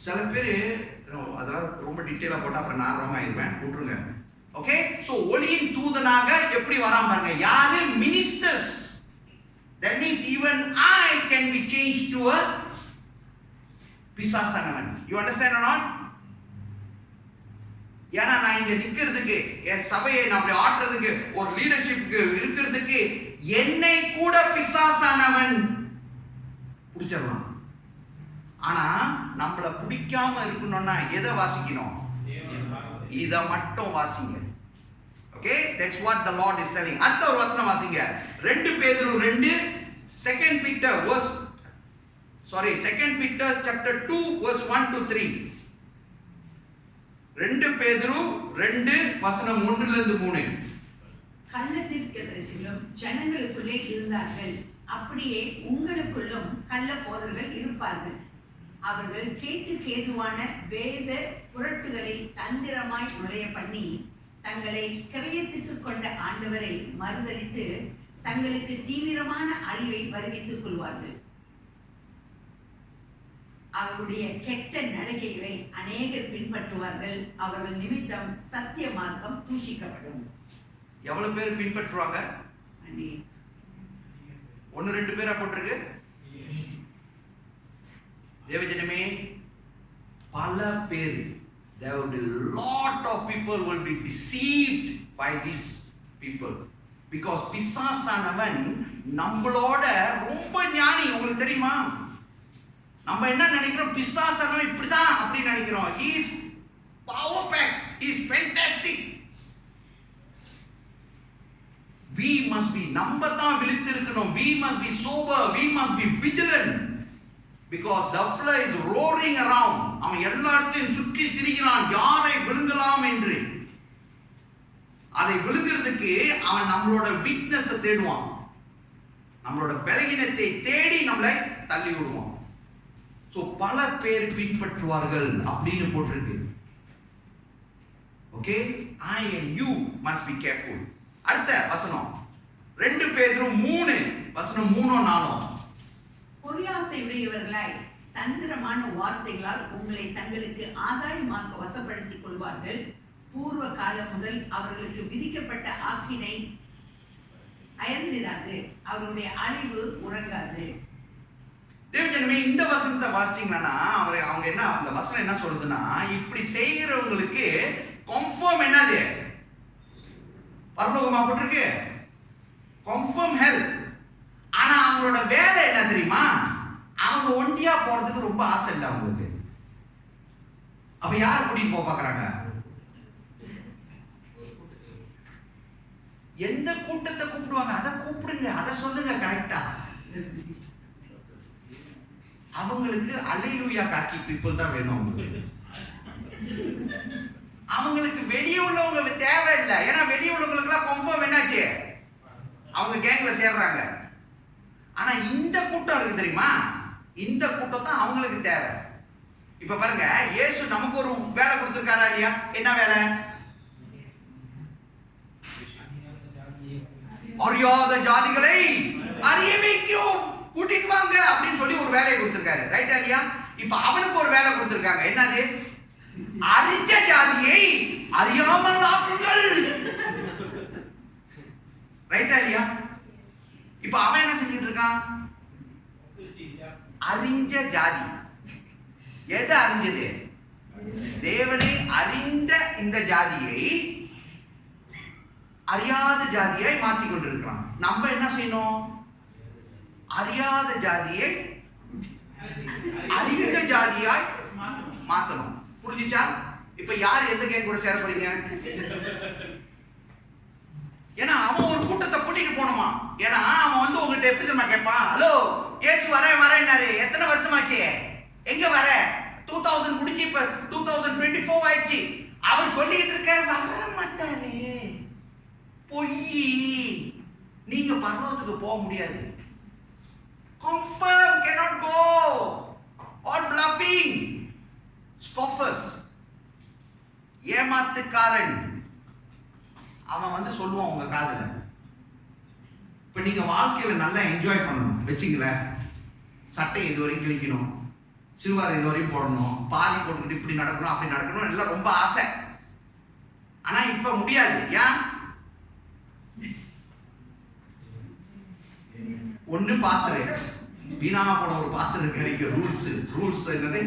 சில பேர் அதெல்லாம் ரொம்ப டீட்டெயிலா போட்டா அப்புறம் நான் ராங் ஆயிடுவேன், விட்டுருங்க. ஓகே? சோ ஒளியின் தூதனாக எப்படி வராம பாருங்க. யாரு? Ministers. That means even I can be changed to a பிசாசானவன். You understand or not? ஏன்னா நான் இங்க நிக்கிறதுக்கு, என் சபையை நான் அப்படி ஆட்டுறதுக்கு, ஒரு லீடர்ஷிப்க்கு இருக்கிறதுக்கு என்னை கூட பிசாசானவன் பிடிச்சிடலாம். ஆனா நம்மள பிடிக்காம இருக்கணும்னா எதை வாசிக்கணும்? இத மட்டும் வாசிங்க. Okay? That's what the Lord is telling. அடுத்த ஒரு வசனம் வாசிங்க. 2 பேதுரு 2 2 Peter chapter 2 verse 1 to 3. 2 பேதுரு 2 வசனம் 1 ல இருந்து 3. கள்ளத்தீர்க்கதரிசிகளும் ஜனங்களுக்குள்ளே இருந்தார்கள், அப்படியே உங்களுக்குள்ளும் கள்ள போதகர்கள் இருப்பார்கள். அவர்கள் கேட்டுக்கேதுவான வேத புரட்டுகளை தந்திரமாய் நுழைய பண்ணி தங்களை கிரயத்துக்கு கொண்ட ஆண்டவரை மறுதலித்து தங்களுக்கு தீவிரமான அழிவை வருவித்துக் கொள்வார்கள். அவருடைய கெட்ட நடக்கைகளை அநேகர் பின்பற்றுவார்கள். அவர்கள் நிமித்தம் சத்திய மார்க்கம் தூஷிக்கப்படும். எவ்வளவு பேர் பின்பற்றுவாங்க? 1-2 பேரா போட்டிருக்கு. தேவஜனமே, பல பேர், there will be lot of people will be deceived by these people, because பிசாசானவன் நம்மளோட ரொம்ப ஞானி. உங்களுக்கு தெரியுமா? நம்ம என்ன நினைக்கிறோம்? பிசாசானவன் இப்படிதான் அப்படி நினைக்கிறோம். he is power pack, he is fantastic. we must be, நம்ம தான் விழித்திருக்கணும். we must be sober, we must be vigilant, because the devil is roaring around. அவன் எல்லா இடத்தையும் சுற்றி திரிகிறான், யாரை விழுங்கலாம் என்று. அதை விழுங்கிறதுக்கு அவன் நம்மளோட வீக்னஸ் தேடுவான், நம்மளோட பலகீனத்தை தேடி நம்மளை தள்ளி விடுவான். சோ பல பேர் பின்பற்றுவார்கள் அப்படின்னு போட்டிருக்கு. Okay? I and you must be careful. அடுத்த வசனம் 2 பேதுரு 3 வசனம் 3-4. பொருளாசை உடையவர்களாய் தந்திரமான வார்த்தைகளால் உங்களை தங்களுக்கு ஆதாயமாக வசப்படுத்திக் கொள்வார்கள். பூர்வ காலம் முதல் அவர்களுக்கு விதிக்கப்பட்ட ஆக்கினை அயர்ந்திராது, அவருடைய அழிவு உறங்காது. தேவஜனமே, இந்த வசனத்தை வாசிச்சீங்கன்னா அவங்க என்ன, அந்த வசனம் என்ன சொல்லுதுன்னா, இப்படி செய்கிறவங்களுக்கு கன்ஃபார்ம் என்னது, பரலோகமா போட்டிருக்கு, கன்ஃபார்ம் ஹெல்ப். ஆனா அவங்களோட வேலை என்ன தெரியுமா, அவங்க ஒண்டியா போறதுக்கு ரொம்ப ஆசை இல்லை அவங்களுக்கு. அப்ப யாரை கூட்டிட்டு போக பாக்குறாங்க? எந்த கூட்டத்தை கூப்பிடுவாங்க, அதை கூப்பிடுங்க, அதை சொல்லுங்க கரெக்டா. அவங்களுக்கு அல்லேலூயா காக்கி பீப்புள் தான் வேணும். அவங்களுக்கு வெளியே உள்ளவங்க தேவையில்லை. ஏன்னா வெளியே உள்ளவங்களுக்கு எல்லாம் கன்ஃபார்ம் என்னாச்சு, அவங்க கேங்ல சேர்றாங்க. ஆனா இந்த கூட்டம் இருக்கு தெரியுமா, இந்த கூட்டம் தான் அவங்களுக்கு தேவை. இப்ப பாருங்க, இயேசு நமக்கு ஒரு வேலை கொடுத்திருக்காரா இல்லையா? என்ன வேலை? அறியாத ஜாதிகளை அறிய வைக்கும், கூட்டிட்டு வாங்க அப்படின்னு சொல்லி ஒரு வேலையை கொடுத்திருக்காரு. ரைட்டா இல்லையா? இப்ப அவனுக்கு ஒரு வேலை கொடுத்திருக்காங்க. என்னது? அறிஞ்ச ஜாதியை அறியாமல் ஆக்குங்கள். ரைட்டா இல்லையா? இப்ப அவன் என்ன செஞ்சிட்டு இருக்கான்? அறிஞ்ச ஜாதி. எதை அறிஞ்சது? தேவனை அறிந்த இந்த ஜாதியை அறியாத ஜாதியை மாற்றி கொண்டிருக்கிறான். நம்ம என்ன செய்யணும்? அறியாத ஜாதியை அறிந்த ஜாதியாய் மாத்தணும். புரிஞ்சுச்சா? இப்ப யார் எந்த கேங் கூட சேர போறீங்க? ஏன்னா அவன் ஒரு கூட்டத்தை கூட்டிட்டு போகணுமா. ஏன்னா அவன் வந்து உங்ககிட்ட எப்படி தெரியுமா கேட்பான், ஹலோ ஏசு வரேன்னாரு, எத்தனை வருஷமாச்சு, எங்க வர, 2000 முடிஞ்சு இப்ப 2024 ஆயிடுச்சு. அவர் சொல்லிட்டு இருக்காரு, வர மாட்டாரு, பொய், நீங்க பரலோகத்துக்கு போக முடியாது. Confirm, cannot go. All bluffing. Scoffers. ஏமாத்துக்காரன். அவன் வந்து சொல்லுவான் உங்க காதுல. இப்ப நீங்க வாழ்க்கையில நல்லா என்ஜாய் பண்ணணும் வச்சுங்களேன். சட்டை இது வரைக்கும் கிழிக்கணும், சில்வார் இது வரையும் போடணும், பாதி போட்டுக்கிட்டு இப்படி நடக்கணும் அப்படி நடக்கணும் எல்லாம் ரொம்ப ஆசை. ஆனா இப்ப முடியாது. ஏன்? ஒண்ணு பாஸ்டர், வீணா போன ஒரு பாஸ்டர் இருக்காரு, ரூல்ஸ் என்னது,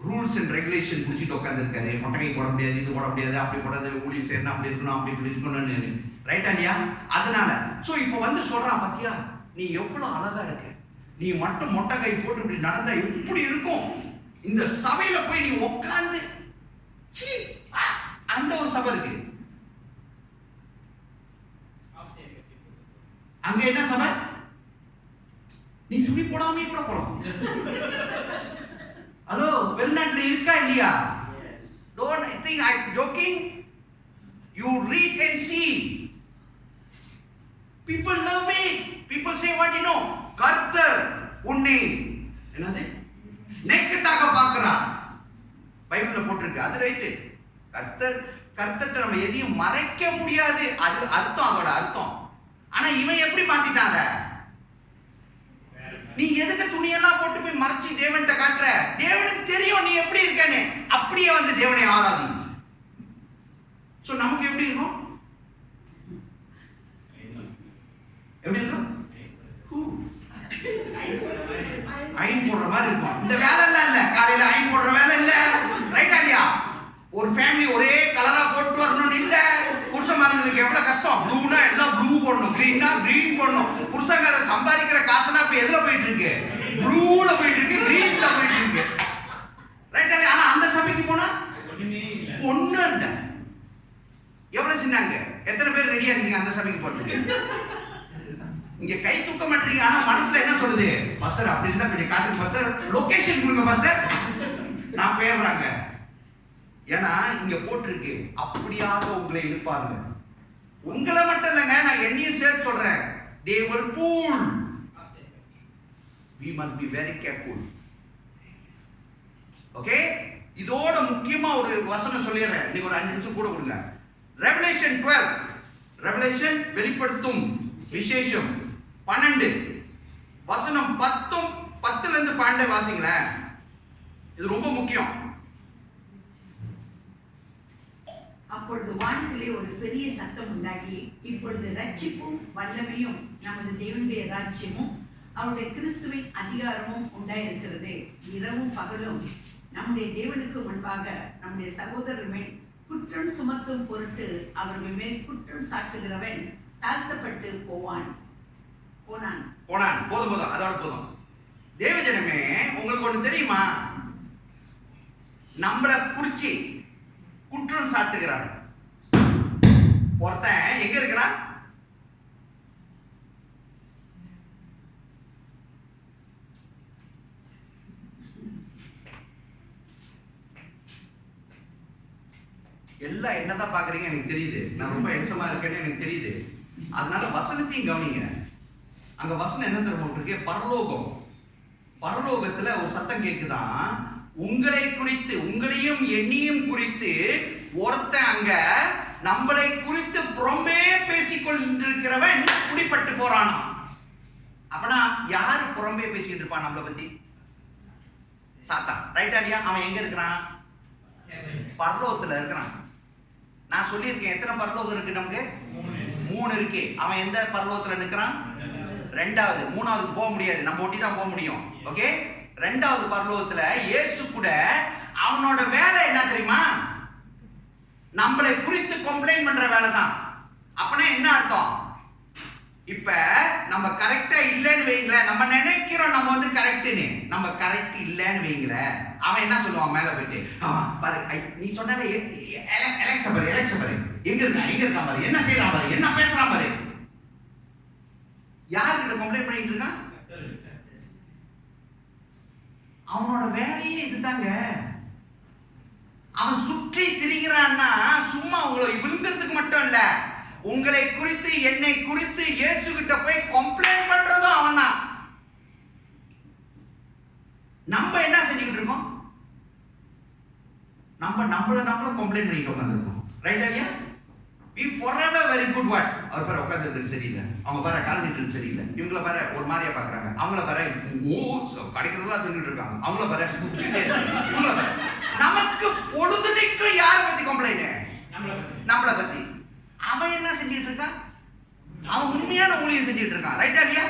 ரூல்ஸ் அண்ட் ரெகுலேஷன் குடிச்சிட்டு உட்காந்து இருக்காரு. மொட்டையை போட முடியாது, இது போட முடியாது, அப்படி போடாது, ஊழியம் செய்யணும், அப்படி இருக்கணும், அப்படி இப்படி இருக்கணும்னு. ரைட்டா இல்லையா? அதனால சோ இப்ப வந்து சொல்றான், பாத்தியா நீ எவ்வளவு அழகா இருக்க, நீ மட்டும் மொட்டை கை போட்டு இப்படி நடந்தா எப்படி இருக்கும், இந்த சபையில போய் நீ உட்கார்ந்து, அந்த ஒரு சபை இருக்கு அங்க, என்ன சபை, நீ துணி போடாமே கூட போலாம். ஹலோ, வெளிநாட்டுல இருக்கா இல்லையா? Don't think I'm joking. You read and see. People love it. People say what you know. கர்த்தர் உன்னை என்னது நெக்கத்தாக பார்க்கிறார். பைபிள்ல போட்டிருக்கு. அது ரைட்டு. கர்த்தர்ட்ட நம்ம எதையும் மறைக்க முடியாது. அது அர்த்தம், அதோட அர்த்தம். ஆனா இவன் எப்படி மாத்திட்டாங்க? நீ எதுக்கு துணியெல்லாம் போட்டு போய் மறைச்சி தேவன்கிட்ட காட்டுற? தேவனுக்கு தெரியும் நீ எப்படி இருக்கன்னு. அப்படியே வந்து தேவனை ஆராதி. சோ நமக்கு எப்படி இருக்கும்? எப்படி இருக்கும்? ஐன் போடுற மாதிரி இருக்கும். இந்த வேலை எல்லாம் இல்ல, காலையில ஐன் போடுற வேலை இல்ல. ரைட்டா இல்லையா? ஒரு ஃபேமிலி ஒரே கலரா போட்டு வரணும்னு இல்ல. புருஷன்மார்களுக்கு எவ்வளவு கஷ்டம். ப்ளூனா எல்லாம் ப்ளூ போடணும், கிரீன்னா கிரீன் போடணும். புருஷங்கார சம்பாதிக்கிற காசெல்லாம் இப்ப எதுல போயிட்டு இருக்கு? ப்ளூல போயிட்டு இருக்கு, கிரீன்ல போயிட்டு இருக்கு. ரைட்டா? ஆனா அந்த சபைக்கு போனா ஒண்ணு இல்ல. எவ்வளவு சின்னாங்க? எத்தனை பேர் ரெடியா இருக்கீங்க அந்த சபைக்கு போறதுக்கு? இங்க கை தூக்க மாட்டீங்க, ஆனா மனசுல என்ன சொல்லுது? பாஸ்டர் அப்படி இருந்தா கொஞ்சம் காட்டுங்க பாஸ்டர், லொகேஷன் கொடுங்க பாஸ்டர், நான் போயிடுறாங்க. ஏன்னா இங்க போட்டிருக்கு, அப்படியாக உங்களை இழுப்பாங்க. உங்களை மட்டும் இல்லைங்க, நான் என்னையும் சேர்த்து சொல்றேன். They will pull. We must be very careful. Okay? இதோட முக்கியமா ஒரு வசனம் சொல்லிடுறேன். நீங்க ஒரு 5 நிமிஷம் கூட கொடுங்க. Revelation 12. Revelation வெளிப்படுத்தும் விசேஷம் 12 வசனம் 10ல இருந்து 12 வாசிங்களேன். இது ரொம்ப முக்கியம். அப்பொழுது வானத்திலே ஒரு பெரிய சத்தம் உண்டாகி, இப்பொழுது ரட்சிப்பும் வல்லமையும் நமது தேவனுடைய ராஜ்யமும் அவருடைய கிறிஸ்துவின் அதிகாரமும் உண்டாயிருக்கிறது. இரவும் பகலும் நம்முடைய தேவனுக்கு முன்பாக நம்முடைய சகோதரர் மேல் குற்றம் சுமத்தும் பொருட்டு அவர்கள் மேல் குற்றம் சாட்டுகிறவன் தாழ்த்தப்பட்டு போனான். போதும் அதோட போதும். தேவஜனமே, உங்களுக்கு ஒண்ணு தெரியுமா? நம்மள குறிச்சி குற்றம் சாட்டுகிறான் ஒருத்தன் எங்க இருக்கிறான்? எல்லாம் என்னதான் பாக்குறீங்க எனக்கு தெரியுது. நான் ரொம்ப எக்ஸமா இருக்கேன்னு எனக்கு தெரியுது. அதனால வசனத்தையும் கவனிங்க. அங்க வசனம் என்ன தெரியுமா இருக்கு? பரலோகம். பரலோகத்துல ஒரு சத்தம் கேக்குதான், உங்களை குறித்து, உங்களையும் என்னையும் குறித்து ஒருத்தன் அங்க நம்மளை குறித்து புறம்பே பேசிக்கொண்டிருக்கிறவன் குடிப்பட்டு போறானா. அப்பனா யாரு புறம்பே பேசிட்டு இருப்பான் நம்மளை பத்தி? சாத்தான். ரைட்டா இல்லையா? அவன் எங்க இருக்கிறான்? பரலோகத்துல இருக்கிறான். நான் சொல்லியிருக்கேன், எத்தனை பரலோகம் இருக்கு நமக்கு? 3 இருக்கு. அவன் எந்த பரலோகத்துல நிற்கிறான்? 2வது. 3வது போக முடியாது, நம்ம ஒட்டி தான் போக முடியும். ஓகே, 2வது பரலோகத்துல இயேசு கூட அவனோட வேலை என்ன தெரியுமா? நம்மளை குறித்து கம்ப்ளைண்ட் பண்ற வேலை தான். அப்பனா என்ன அர்த்தம்? இப்ப நம்ம கரெக்டா இல்லைன்னு வைங்களேன், நம்ம நினைக்கிறோம் நம்ம வந்து கரெக்ட்னு, நம்ம கரெக்ட் இல்லைன்னு வைங்களேன், அவன் என்ன சொல்லுவான்? மேல போயிட்டு, பாரு நீ சொன்னால எலெக்ஷன் பாரு எங்க இருக்கான் பாரு, என்ன செய்யறான் பாரு, என்ன பேசுறான் பாரு. யாருக்கிட்ட கம்ப்ளைண்ட் பண்ணிட்டு இருக்கான்? அவனோட வேலையே இதுதாங்க. அவன் சுற்றி திரிகிறான்னா சும்மா உங்களை விழுங்கிறதுக்கு மட்டும் இல்ல, உங்களை குறித்து என்னை குறித்து இயேசு கிட்ட போய் கம்ப்ளைண்ட் பண்றதும் அவன் தான். நம்ம என்ன செஞ்சுக்கிட்டு இருக்கோம்? நம்மள கம்ப்ளைண்ட் பண்ணிட்டு உட்காந்துருக்கோம். ரைட் ஐயா? We forever very good what? அவர் பாரு உட்காந்துருக்கு சரியில்லை, அவங்க பாரு கால் நீட்டு சரியில்லை, இவங்கள பாரு ஒரு மாதிரியா பாக்குறாங்க, அவங்கள பாரு கிடைக்கிறதெல்லாம் தின்னுட்டு இருக்காங்க, அவங்கள பாரு இவங்கள பாரு. நமக்கு பொழுதுனைக்கு யாரை பத்தி கம்ப்ளைண்ட்? நம்மளை பத்தி. அவன் என்ன செஞ்சுட்டு இருக்கான்? அவன் உண்மையான ஊழியம் செஞ்சுட்டு இருக்கான். ரைட்டா இல்லையா?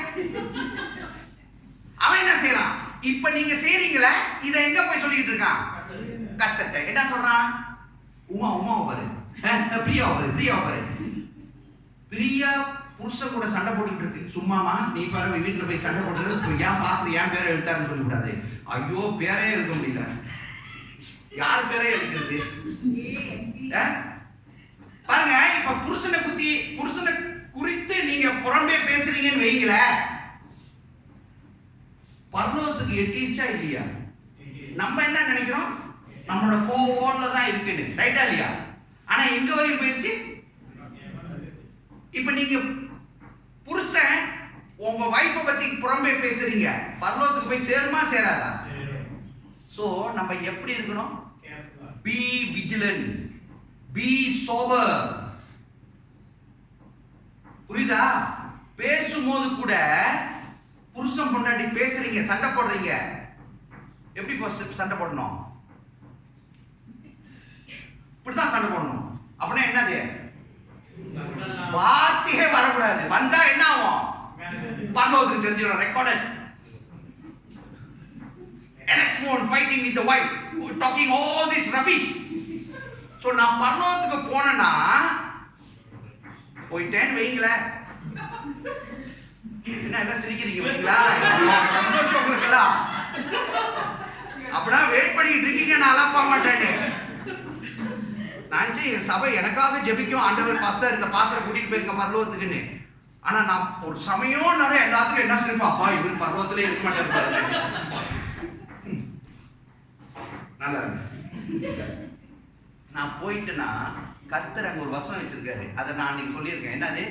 அவன் என்ன செய்யறான்? இப்ப நீங்க செய்றீங்களே, இதை எங்க போய் சொல்லிட்டு இருக்கான்? கர்த்தர்ட்ட. என்ன சொல்றான்? உமாவை பாரு, பிரியாவை பாரு. பிரியா புருஷன் கூட சண்டை போட்டுட்டு இருக்கு. சும்மாமா நீ பாரு வீட்டுல போய் சண்டை போட்டு ஏன் பாஸ்டர் ஏன் பேரை எழுத்தாருன்னு சொல்லி விடாது. ஐயோ, பேரே எழுத முடியல. யார் பேரே எழுதுறது? பாருங்க, இப்ப புருஷனை குறித்து நீங்க புறம்பே பேசுறீங்கன்னு வைங்கள, பரலோகத்துக்கு எட்டிச்சா இல்லையா? நம்ம என்ன நினைக்கிறோம்? நம்மளோட 4 வால்ல தான் இருக்குன்னு. ரைட்டா இல்லையா? ஆனா எங்க வரையும் போயிருச்சு? இப்ப நீங்க புருஷன் உங்க வைஃபை பத்தி புறம்பே பேசுறீங்க, பரலோகத்துக்கு போய் சேருமா சேராதா? சோ நம்ம எப்படி இருக்கணும்? Be vigilant, be sober. புரியுதா? பேசும்போது கூட புருஷன் பொண்டாட்டி பேசுறீங்க, சண்டை போடுறீங்க, எப்படி சண்டை போடணும்? இப்படிதான் சண்டை போடணும். அப்படின்னா என்னது? வார்த்தையே வரக்கூடாது. வந்தா என்ன ஆகும்? பரலோகத்துக்கு தெரிஞ்சிடும். Recorded. Alex fighting with the wife, talking all this rubbish. So நான் பரலோகத்துக்கு போனேன்னா, போயிட்டேன்னு வைங்களே, என்ன எல்லாம் சிரிக்கிறீங்க பாத்தீங்களா? சந்தோஷம் உங்களுக்கு எல்லாம். அப்படின்னா வெயிட் பண்ணிட்டு இருக்கீங்க, நான் அலப்ப மாட்டேன்னு. நான் என் சபை எனக்காக ஜெபிக்கும், ஆண்டவர் பாஸ்டர் இந்த பாஸ்டரை கூட்டிட்டு போயிருக்க பரலோகத்துக்குன்னு. ஆனா நான் ஒரு சமயம் நிறைய எல்லாத்துக்கும் என்ன சொல்லிப்பா, அப்பா இவர் பரலோகத்திலே இருக்க மாட்டேன். நல்லா இருக்கு. நான் போயிட்டுனா கர்த்தர் அங்க ஒரு வசனம் வச்சிருக்காரு, அதை நான் நீங்க சொல்லியிருக்கேன். என்னது?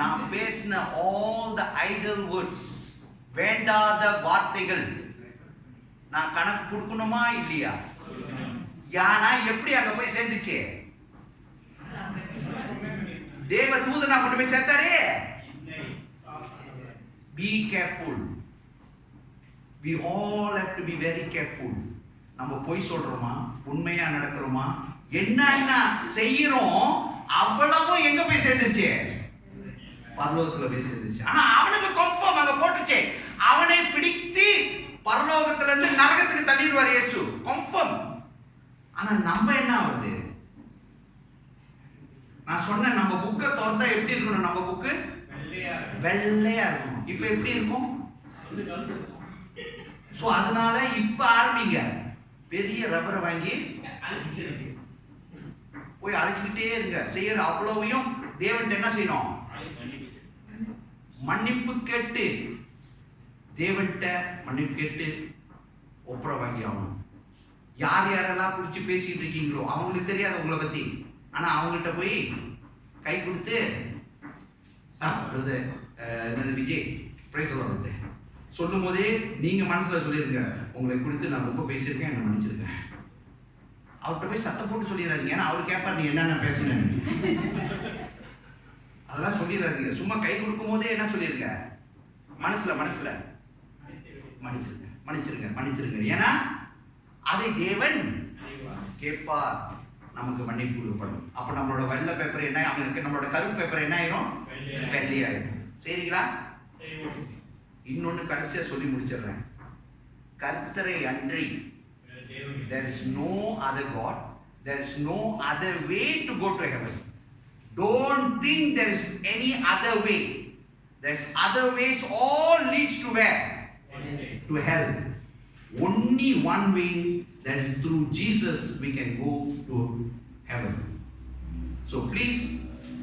நான் பேசின ஆல் த ஐடல் வேர்ட்ஸ், வேண்டாத வார்த்தைகள், நான் கணக்கு கொடுக்கணுமா இல்லையா? யானா எப்படி அங்க போய் சேர்ந்துச்சு? தேவ தூதனா கொண்டு போய் சேர்த்தாரே. Be careful. We all have to be very careful. நம்ம பொய் சொல்றோமா, உண்மையா நடக்கிறோமா, என்னென்ன செய்யறோம் அவ்வளவும் எங்க போய் சேர்ந்துருச்சு? பரலோகத்துல போய் சேர்ந்துச்சு. ஆனா அவனுக்கு கன்ஃபார்ம் அங்க போட்டுச்சே, அவனை பிடித்து பரலோகத்துல இருந்து நரகத்துக்கு தள்ளிடுவார் இயேசு, கன்ஃபார்ம். ஆனா நம்ம என்ன ஆகுது? நான் சொன்னேன் நம்ம புக்கை திறந்தா எப்படி இருக்கணும்? நம்ம புக்கு வெள்ளையா இருக்கும். இப்ப எப்படி இருக்கும்? சோ அதனால இப்ப ஆரம்பிங்க, பெரிய ரப்பரை வாங்கி போய் அழைச்சிக்கிட்டே இருங்க. செய்யற அவ்வளவையும் தேவன் என்ன செய்யணும்? மன்னிப்பு கேட்டு, தேவன்கிட்ட மன்னிப்பு கேட்டு ஒப்புற வாங்கி ஆகணும். யார் யாரெல்லாம் குறிச்சு பேசிட்டு இருக்கீங்களோ அவங்களுக்கு தெரியாது உங்களை பத்தி, ஆனா அவங்கள்ட்ட போய் கை கொடுத்து என்னது விஜய் பிரைஸ் சொல்றது சொல்லும் போதே நீங்க மனசுல சொல்லிருங்க, உங்களை குறித்து நான் ரொம்ப பேசியிருக்கேன், என்ன மன்னிச்சிருக்கேன். அவர்கிட்ட போய் சத்தம் போட்டு சொல்லிடாதீங்க, ஏன்னா அவர் கேட்பார் நீ என்னென்ன பேசுனேன். அதெல்லாம் சொல்லிடாதீங்க. சும்மா கை கொடுக்கும் போதே என்ன சொல்லிருங்க, மனசுல மன்னிச்சிருங்க மன்னிச்சிருங்க மன்னிச்சிருங்க. ஏன்னா அதை தேவன் கேட்பார், நமக்கு மன்னிப்பு கொடுக்கப்படும். அப்ப நம்மளோட வெள்ளை பேப்பர் என்ன, நம்மளோட கருப்பு பேப்பர் என்ன ஆயிரும்? வெள்ளையாயிரும். சரிங்களா? இன்னொன்னு கடைசியா சொல்லி முடிச்சிடுறேன். கர்த்தரை அன்றி there is no other God, there is no other way to go to heaven. Don't think there is any other way. There's other ways, all leads to where? To hell. Only one way, that is through Jesus we can go to heaven. So please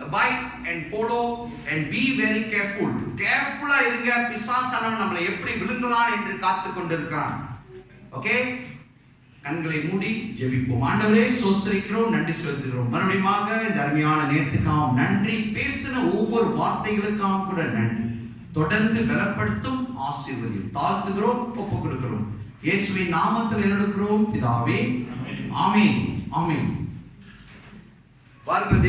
abide and follow and be very careful. Careful-ஆ இருங்க. பிசாசானவன் நம்மளை எப்படி விழுங்கலாம் என்று காத்து கொண்டிருக்கிறான். Okay, கண்களை மூடி ஜெபிப்போம். ஆண்டவரே ஸ்தோத்திரிக்கிறோம், நன்றி செலுத்துகிறோம். மறுபடியுமாக இந்த அருமையான நேரத்துக்காக நன்றி. பேசின ஒவ்வொரு வார்த்தைகளுக்காக கூட நன்றி. தொடர்ந்து பலப்படுத்தும், ஆசீர்வதியும். தாழ்த்துகிறோம், ஒப்பு கொடுக்கிறோம். இயேசுவின் நாமத்தில் எடுக்கிறோம் பிதாவே, ஆமென் ஆமென். வாருங்கள்.